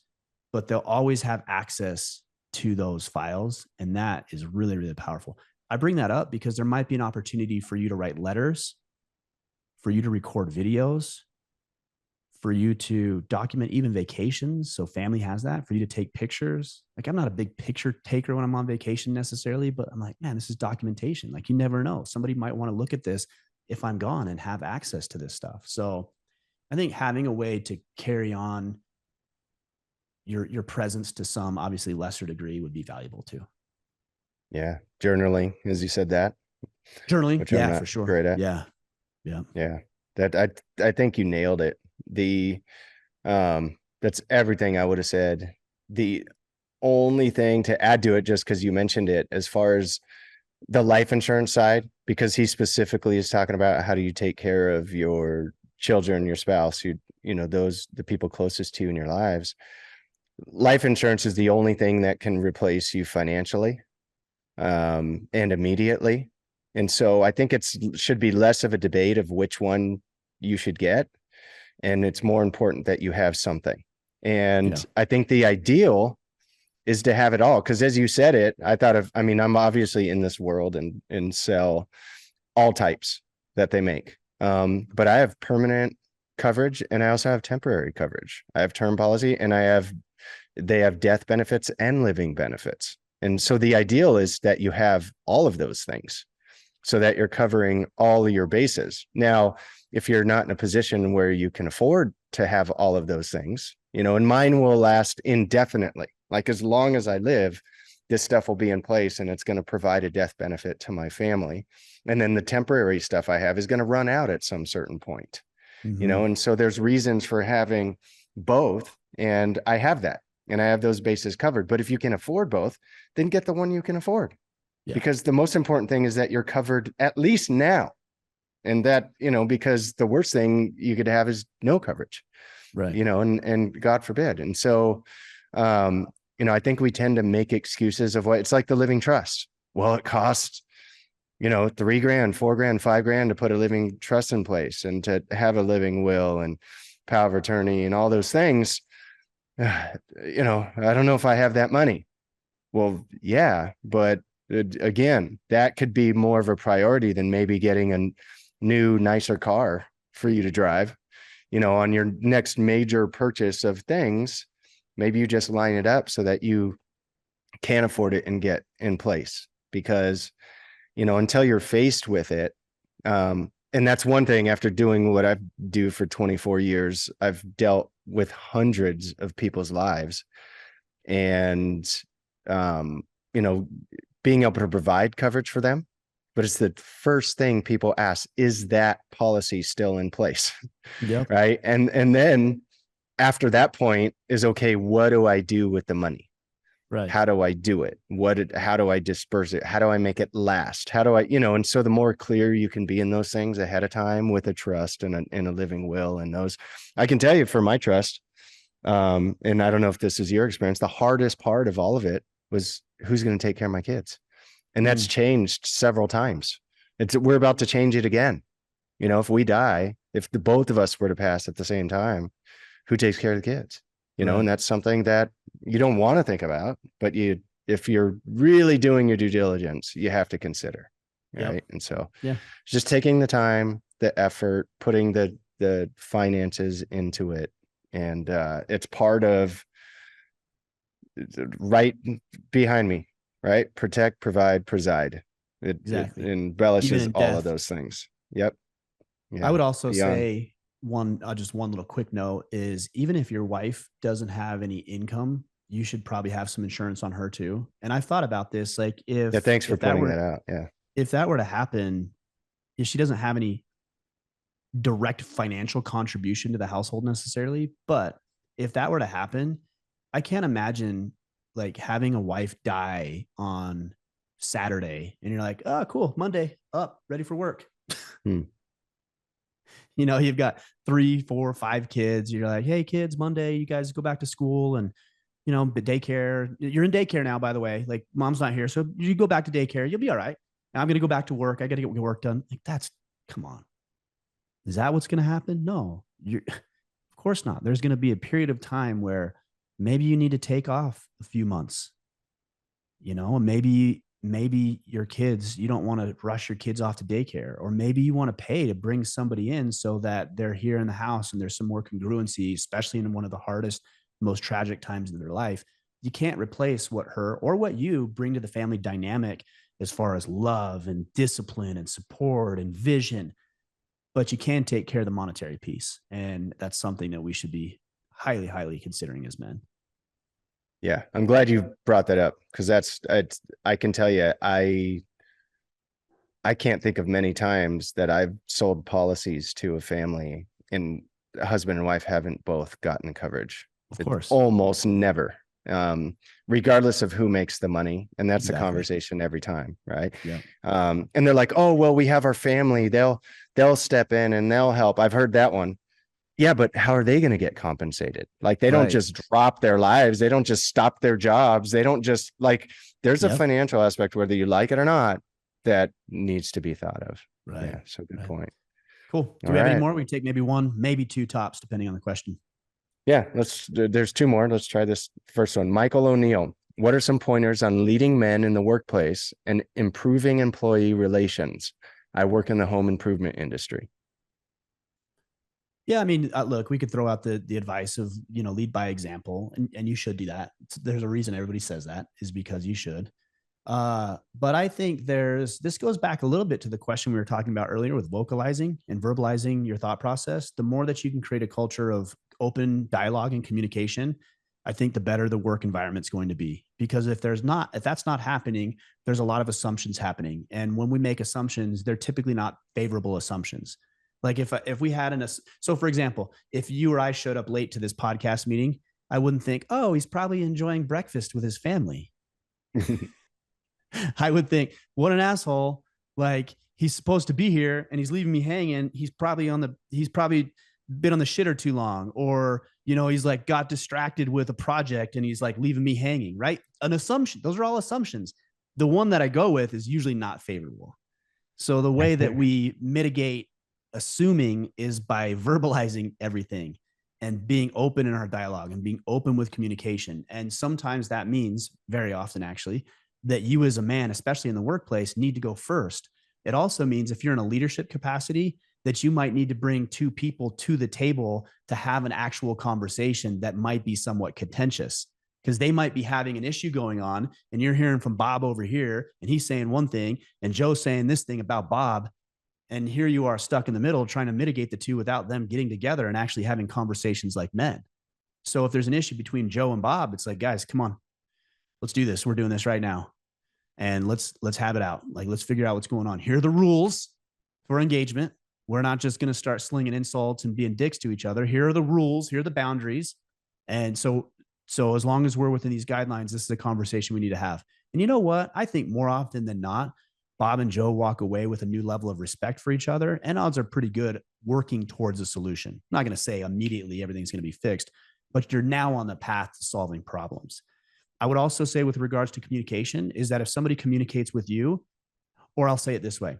but they'll always have access to those files. And that is really, really powerful. I bring that up because there might be an opportunity for you to write letters, for you to record videos, for you to document even vacations. So family has that, for you to take pictures. Like, I'm not a big picture taker when I'm on vacation necessarily, but I'm like, man, this is documentation. Like, you never know. Somebody might want to look at this if I'm gone and have access to this stuff. So I think having a way to carry on your presence to some obviously lesser degree would be valuable too. Yeah. Journaling, as you said that, Journaling, which I'm yeah, not for sure. great at. Yeah, yeah. Yeah. That I think you nailed it. That's everything I would have said. The only thing to add to it, just because you mentioned it, as far as the life insurance side, because he specifically is talking about how do you take care of your children, your spouse, the people closest to you in your lives. Life insurance is the only thing that can replace you financially, and immediately. And so I think should be less of a debate of which one you should get. And it's more important that you have something. Yeah. And I think the ideal is to have it all. Cause as you said it, I mean, I'm obviously in this world and sell all types that they make. But I have permanent coverage and I also have temporary coverage. I have term policy and they have death benefits and living benefits. And so the ideal is that you have all of those things so that you're covering all of your bases. Now, if you're not in a position where you can afford to have all of those things, and mine will last indefinitely. Like as long as I live, this stuff will be in place and it's going to provide a death benefit to my family. And then the temporary stuff I have is going to run out at some certain point, Mm-hmm. and so there's reasons for having both. And I have that and I have those bases covered. But if you can afford both, then get the one you can afford. Yeah. Because the most important thing is that you're covered at least now. And that, because the worst thing you could have is no coverage, Right. and God forbid. And so, I think we tend to make excuses of what it's like the living trust. Well, it costs, $3,000, $4,000, $5,000 to put a living trust in place and to have a living will and power of attorney and all those things. I don't know if I have that money. Well, yeah, but again, that could be more of a priority than maybe getting a new, nicer car for you to drive, on your next major purchase of things. Maybe you just line it up so that you can afford it and get in place because, until you're faced with it. And that's one thing after doing what I do for 24 years, I've dealt with hundreds of people's lives and, being able to provide coverage for them. But it's the first thing people ask, is that policy still in place? Yep. Right. And then after that point is, okay, what do I do with the money? Right. How do I do it? How do I disperse it? How do I make it last? How do I, and so the more clear you can be in those things ahead of time with a trust and a living will and those, I can tell you for my trust, and I don't know if this is your experience, the hardest part of all of it was who's going to take care of my kids. And that's Mm. changed several times. We're about to change it again. If we die, if the both of us were to pass at the same time, who takes care of the kids? Right. And that's something that you don't want to think about, but if you're really doing your due diligence, you have to consider. Yep. Right. And so Yeah. just taking the time, the effort, putting the finances into it. And it's part of right behind me, right? Protect, provide, preside. It Exactly. Even embellishes in all of death. those things. Yep. I Yeah. would also Beyond. say just one little quick note is even if your wife doesn't have any income, you should probably have some insurance on her too. And I've thought about this, like Yeah. Thanks for pointing that out. Yeah. if that were to happen, if she doesn't have any direct financial contribution to the household necessarily, but if that were to happen, I can't imagine like having a wife die on Saturday and you're like, oh, cool, Monday, up, ready for work. Hmm. You've got 3, 4, 5 kids. You're like, hey, kids, Monday, you guys go back to school and, but daycare. You're in daycare now, by the way. Like, mom's not here. So you go back to daycare. You'll be all right. Now I'm going to go back to work. I got to get work done. Like, come on. Is that what's going to happen? No, of course not. There's going to be a period of time where maybe you need to take off a few months, and maybe your kids, you don't want to rush your kids off to daycare, or maybe you want to pay to bring somebody in so that they're here in the house and there's some more congruency, especially in one of the hardest, most tragic times in their life. You can't replace what her or what you bring to the family dynamic as far as love and discipline and support and vision, but you can take care of the monetary piece. And that's something that we should be highly, highly considering as men. Yeah. I'm glad you brought that up because I can tell you, I can't think of many times that I've sold policies to a family and a husband and wife haven't both gotten coverage. Of It course. almost never, regardless of who makes the money. And that's the Exactly. conversation every time. Right. Yeah. And they're like, oh, well, we have our family. They'll step in and they'll help. I've heard that one. Yeah, but how are they going to get compensated? Like they don't Right. just drop their lives. They don't just stop their jobs. They don't just there's a Yep. financial aspect, whether you like it or not. that needs to be thought of. Right. Yeah. So good Right. point. Cool. Do All we have any right. more? We take maybe one, maybe two tops, depending on the question. Yeah. There's two more. Let's try this first one. Michael O'Neill. What are some pointers on leading men in the workplace and improving employee relations? I work in the home improvement industry. Yeah, I mean, look, we could throw out the advice of, lead by example, and you should do that. There's a reason everybody says that, is because you should. But I think this goes back a little bit to the question we were talking about earlier with vocalizing and verbalizing your thought process. The more that you can create a culture of open dialogue and communication, I think the better the work environment's going to be. Because if that's not happening, there's a lot of assumptions happening. And when we make assumptions, they're typically not favorable assumptions. Like if we had so for example, if you or I showed up late to this podcast meeting, I wouldn't think, oh, he's probably enjoying breakfast with his family. I would think, what an asshole. Like, he's supposed to be here and he's leaving me hanging. He's probably been on the shitter too long, or, he's like got distracted with a project and he's like leaving me hanging, right? An assumption. Those are all assumptions. The one that I go with is usually not favorable. So the way that we mitigate assuming is by verbalizing everything and being open in our dialogue and being open with communication. And sometimes that means, very often actually, that you as a man, especially in the workplace, need to go first. It also means if you're in a leadership capacity, that you might need to bring two people to the table to have an actual conversation that might be somewhat contentious, because they might be having an issue going on and you're hearing from Bob over here and he's saying one thing and Joe's saying this thing about Bob. And here you are stuck in the middle trying to mitigate the two without them getting together and actually having conversations like men. So if there's an issue between Joe and Bob, it's like, guys, come on, let's do this. We're doing this right now. And let's have it out. Like, let's figure out what's going on. Here are the rules for engagement. We're not just going to start slinging insults and being dicks to each other. Here are the rules. Here are the boundaries. And so as long as we're within these guidelines, this is a conversation we need to have. And you know what? I think more often than not, Bob and Joe walk away with a new level of respect for each other, and odds are pretty good working towards a solution. I'm not going to say immediately everything's going to be fixed, but you're now on the path to solving problems. I would also say with regards to communication is that if somebody communicates with you, or I'll say it this way,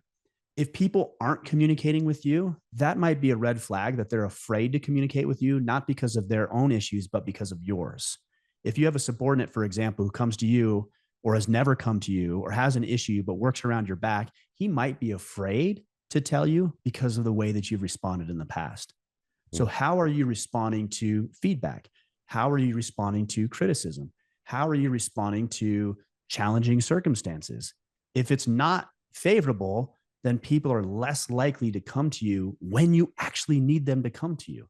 if people aren't communicating with you, that might be a red flag that they're afraid to communicate with you, not because of their own issues, but because of yours. If you have a subordinate, for example, who comes to you or has never come to you or has an issue but works around your back, he might be afraid to tell you because of the way that you've responded in the past. So how are you responding to feedback? How are you responding to criticism? How are you responding to challenging circumstances? If it's not favorable, then people are less likely to come to you when you actually need them to come to you.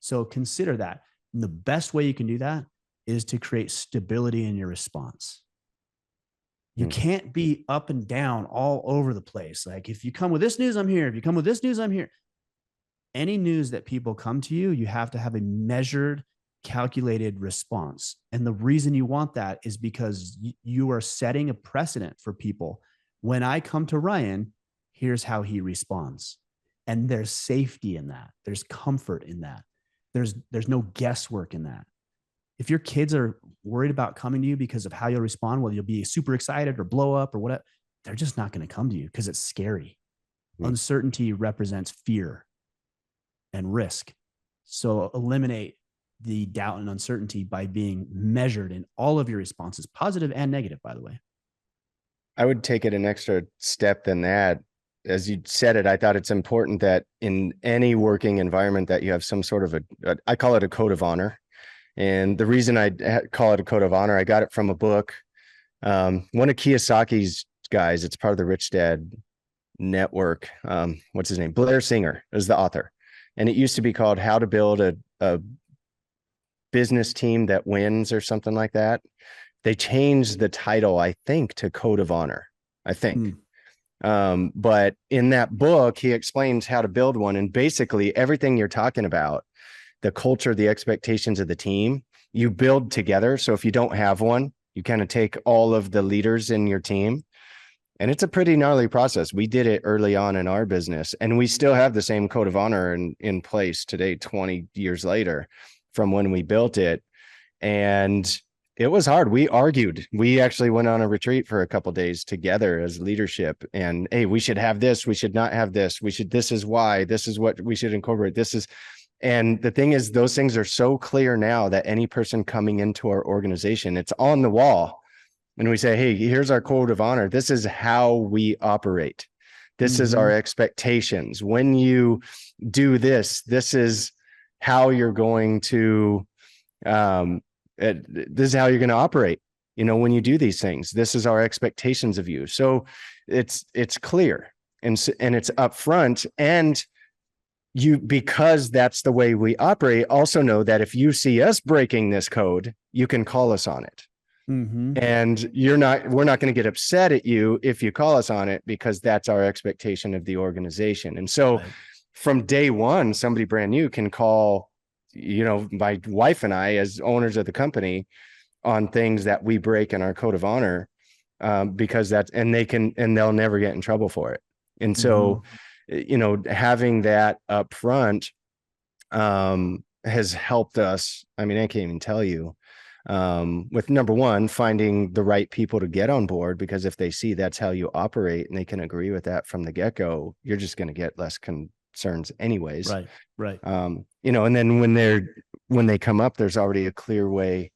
So consider that. And the best way you can do that is to create stability in your response. You can't be up and down all over the place. Like, if you come with this news, I'm here. If you come with this news, I'm here. Any news that people come to you, you have to have a measured, calculated response. And the reason you want that is because you are setting a precedent for people. When I come to Ryan, here's how he responds. And there's safety in that. There's comfort in that. There's no guesswork in that. If your kids are worried about coming to you because of how you'll respond, whether you'll be super excited or blow up or whatever, they're just not going to come to you because it's scary. Uncertainty represents fear and risk. So eliminate the doubt and uncertainty by being measured in all of your responses, positive and negative, by the way. I would take it an extra step than that. As you said it, I thought it's important that in any working environment that you have some sort of I call it a code of honor. And the reason I call it a code of honor, I got it from a book. One of Kiyosaki's guys, it's part of the Rich Dad Network. What's his name? Blair Singer is the author. And it used to be called How to Build a Business Team That Wins or something like that. They changed the title, I think, to Code of Honor, I think. But in that book, he explains how to build one. And basically everything you're talking about, the culture, the expectations of the team, you build together. So if you don't have one, you kind of take all of the leaders in your team. And it's a pretty gnarly process. We did it early on in our business, and we still have the same code of honor in place today, 20 years later from when we built it. And It was hard. We argued. We actually went on a retreat for a couple days together as leadership. And hey, we should have this. We should not have this. We should. This is why. This is what we should incorporate. This is. And the thing is, those things are so clear now that any person coming into our organization, it's on the wall. And we say, hey, here's our code of honor. This is how we operate. This is our expectations. When you do this, this is how you're going to this is how you're going to operate. You know, when you do these things, this is our expectations of you. So it's clear and it's upfront, and you, because that's the way we operate, also know that if you see us breaking this code, you can call us on it. And we're not going to get upset at you if you call us on it, because that's our expectation of the organization. And so from day one, somebody brand new can call, you know, my wife and I as owners of the company on things that we break in our code of honor, because that's, and they'll never get in trouble for it. And so, you know, having that up front has helped us. I mean, I can't even tell you, with number one, finding the right people to get on board, because if they see that's how you operate and they can agree with that from the get-go, you're just going to get less concerns anyways. Right. You know, and then when they come up, there's already a clear way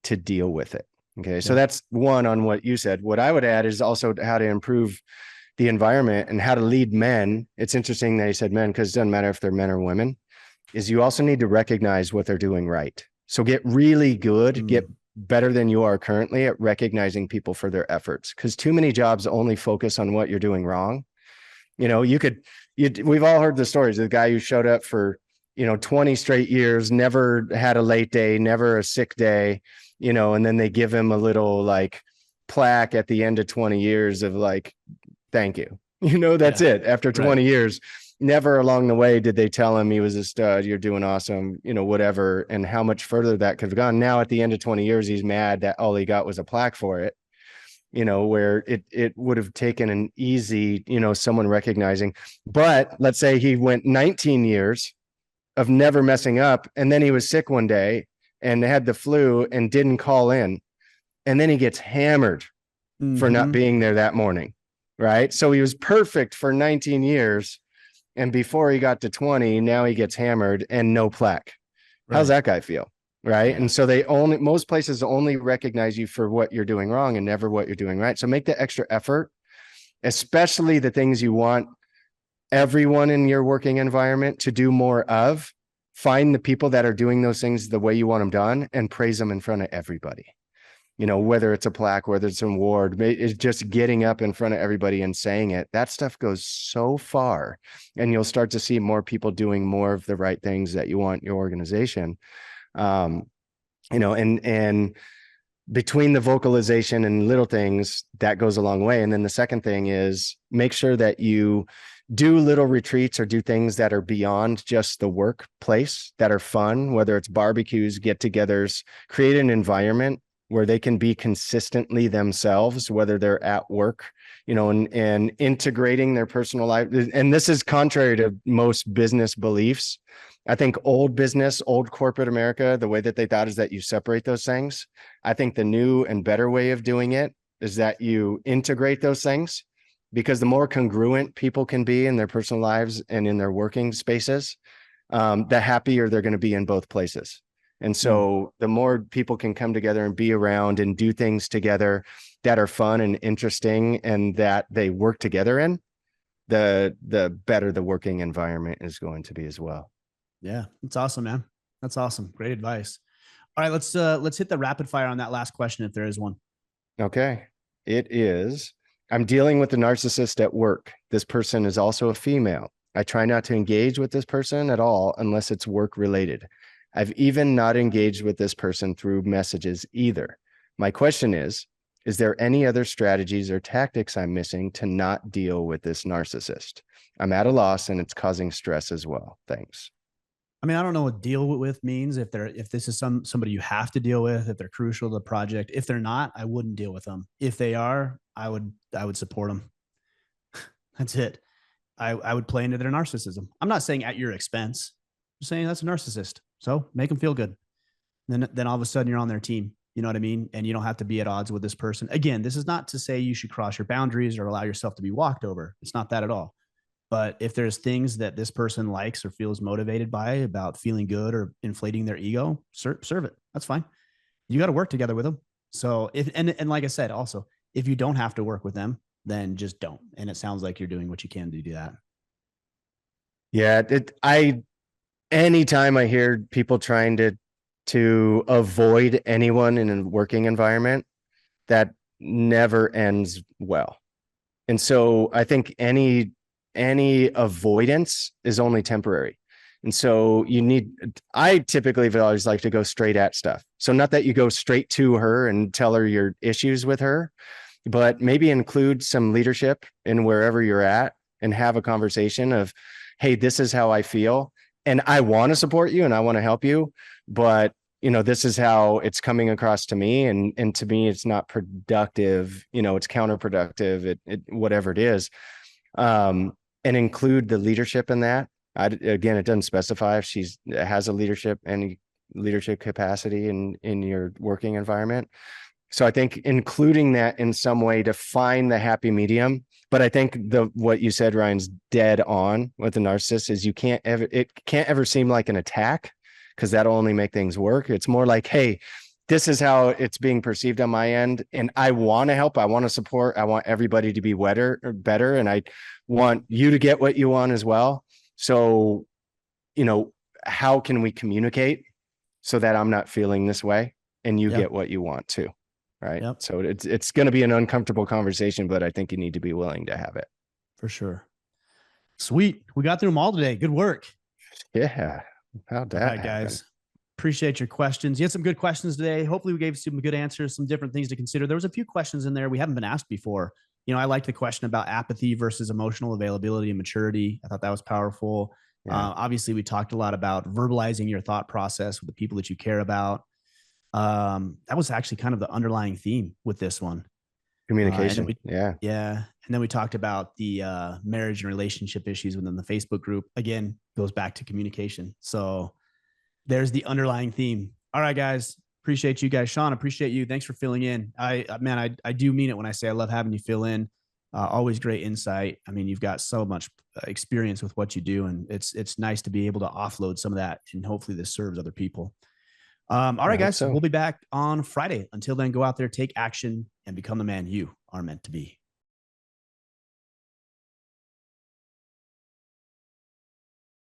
to deal with it. Okay. So that's one on what you said. What I would add is also how to improve the environment and how to lead men. It's interesting that you said men, because it doesn't matter if they're men or women, is you also need to recognize what they're doing right. So get really good, get better than you are currently at recognizing people for their efforts, because too many jobs only focus on what you're doing wrong. You know, we've all heard the stories of the guy who showed up for, you know, 20 straight years, never had a late day, never a sick day, you know, and then they give him a little like plaque at the end of 20 years of like, thank you. You know, that's it. After 20 years, never along the way did they tell him he was a stud, you're doing awesome, you know, whatever, and how much further that could have gone. Now at the end of 20 years, he's mad that all he got was a plaque for it, you know, where it would have taken an easy, you know, someone recognizing. But let's say he went 19 years of never messing up, and then he was sick one day and had the flu and didn't call in, and then he gets hammered for not being there that morning, right? So he was perfect for 19 years, and before he got to 20, now he gets hammered and no plaque. How's that guy feel? Right. And so most places only recognize you for what you're doing wrong and never what you're doing right. So make the extra effort, especially the things you want everyone in your working environment to do more of. Find the people that are doing those things the way you want them done and praise them in front of everybody. You know, whether it's a plaque, whether it's an award, it's just getting up in front of everybody and saying it. That stuff goes so far, and you'll start to see more people doing more of the right things that you want your organization. You know, and between the vocalization and little things, that goes a long way. And then the second thing is make sure that you do little retreats or do things that are beyond just the workplace, that are fun, whether it's barbecues, get-togethers. Create an environment where they can be consistently themselves, whether they're at work, you know, and integrating their personal life. And this is contrary to most business beliefs. I think old business, old corporate America, the way that they thought is that you separate those things. I think the new and better way of doing it is that you integrate those things, because the more congruent people can be in their personal lives and in their working spaces, the happier they're going to be in both places. And so the more people can come together and be around and do things together that are fun and interesting and that they work together in, the better the working environment is going to be as well. Yeah, that's awesome, man. That's awesome. Great advice. All right, let's hit the rapid fire on that last question, if there is one. Okay. It is, I'm dealing with a narcissist at work. This person is also a female. I try not to engage with this person at all unless it's work related. I've even not engaged with this person through messages either. My question is there any other strategies or tactics I'm missing to not deal with this narcissist? I'm at a loss and it's causing stress as well. Thanks. I mean, I don't know what deal with means. If this is somebody you have to deal with, if they're crucial to the project. If they're not, I wouldn't deal with them. If they are, I would support them. That's it. I would play into their narcissism. I'm not saying at your expense. I'm saying that's a narcissist. So make them feel good. Then all of a sudden you're on their team. You know what I mean? And you don't have to be at odds with this person. Again, this is not to say you should cross your boundaries or allow yourself to be walked over. It's not that at all. But if there's things that this person likes or feels motivated by about feeling good or inflating their ego, serve it. That's fine. You got to work together with them. So if, and like I said, also, if you don't have to work with them, then just don't. And it sounds like you're doing what you can to do that. Yeah. Anytime I hear people trying to avoid anyone in a working environment, that never ends well. And so I think any avoidance is only temporary. And so I typically always like to go straight at stuff. So not that you go straight to her and tell her your issues with her, but maybe include some leadership in wherever you're at and have a conversation of, hey, this is how I feel. And I want to support you and I want to help you, but this is how it's coming across to me. And to me, it's not productive, it's counterproductive, whatever it is. And include the leadership in that. Again, it doesn't specify if has any leadership capacity in your working environment. So I think including that in some way to find the happy medium. But I think what you said, Ryan's dead on with the narcissist is it can't ever seem like an attack, because that'll only make things work. It's more like, hey, this is how it's being perceived on my end. And I want to help. I want to support. I want everybody to be better. And I want you to get what you want as well. So, how can we communicate so that I'm not feeling this way and you get what you want too? Right. Yep. So it's going to be an uncomfortable conversation, but I think you need to be willing to have it. For sure. Sweet. We got through them all today. Good work. Yeah. How'd that happen? Guys? Appreciate your questions. You had some good questions today. Hopefully we gave some good answers, some different things to consider. There was a few questions in there we haven't been asked before. I liked the question about apathy versus emotional availability and maturity. I thought that was powerful. Yeah. Obviously, we talked a lot about verbalizing your thought process with the people that you care about. That was actually kind of the underlying theme with this one. Communication. Yeah. And then we talked about the marriage and relationship issues within the Facebook group. Again, goes back to communication. So there's the underlying theme. All right, guys. Appreciate you guys. Sean, appreciate you. Thanks for filling in. I do mean it when I say I love having you fill in. Always great insight. I mean, you've got so much experience with what you do, and it's nice to be able to offload some of that, and hopefully this serves other people. All right, guys. So. We'll be back on Friday. Until then, go out there, take action, and become the man you are meant to be.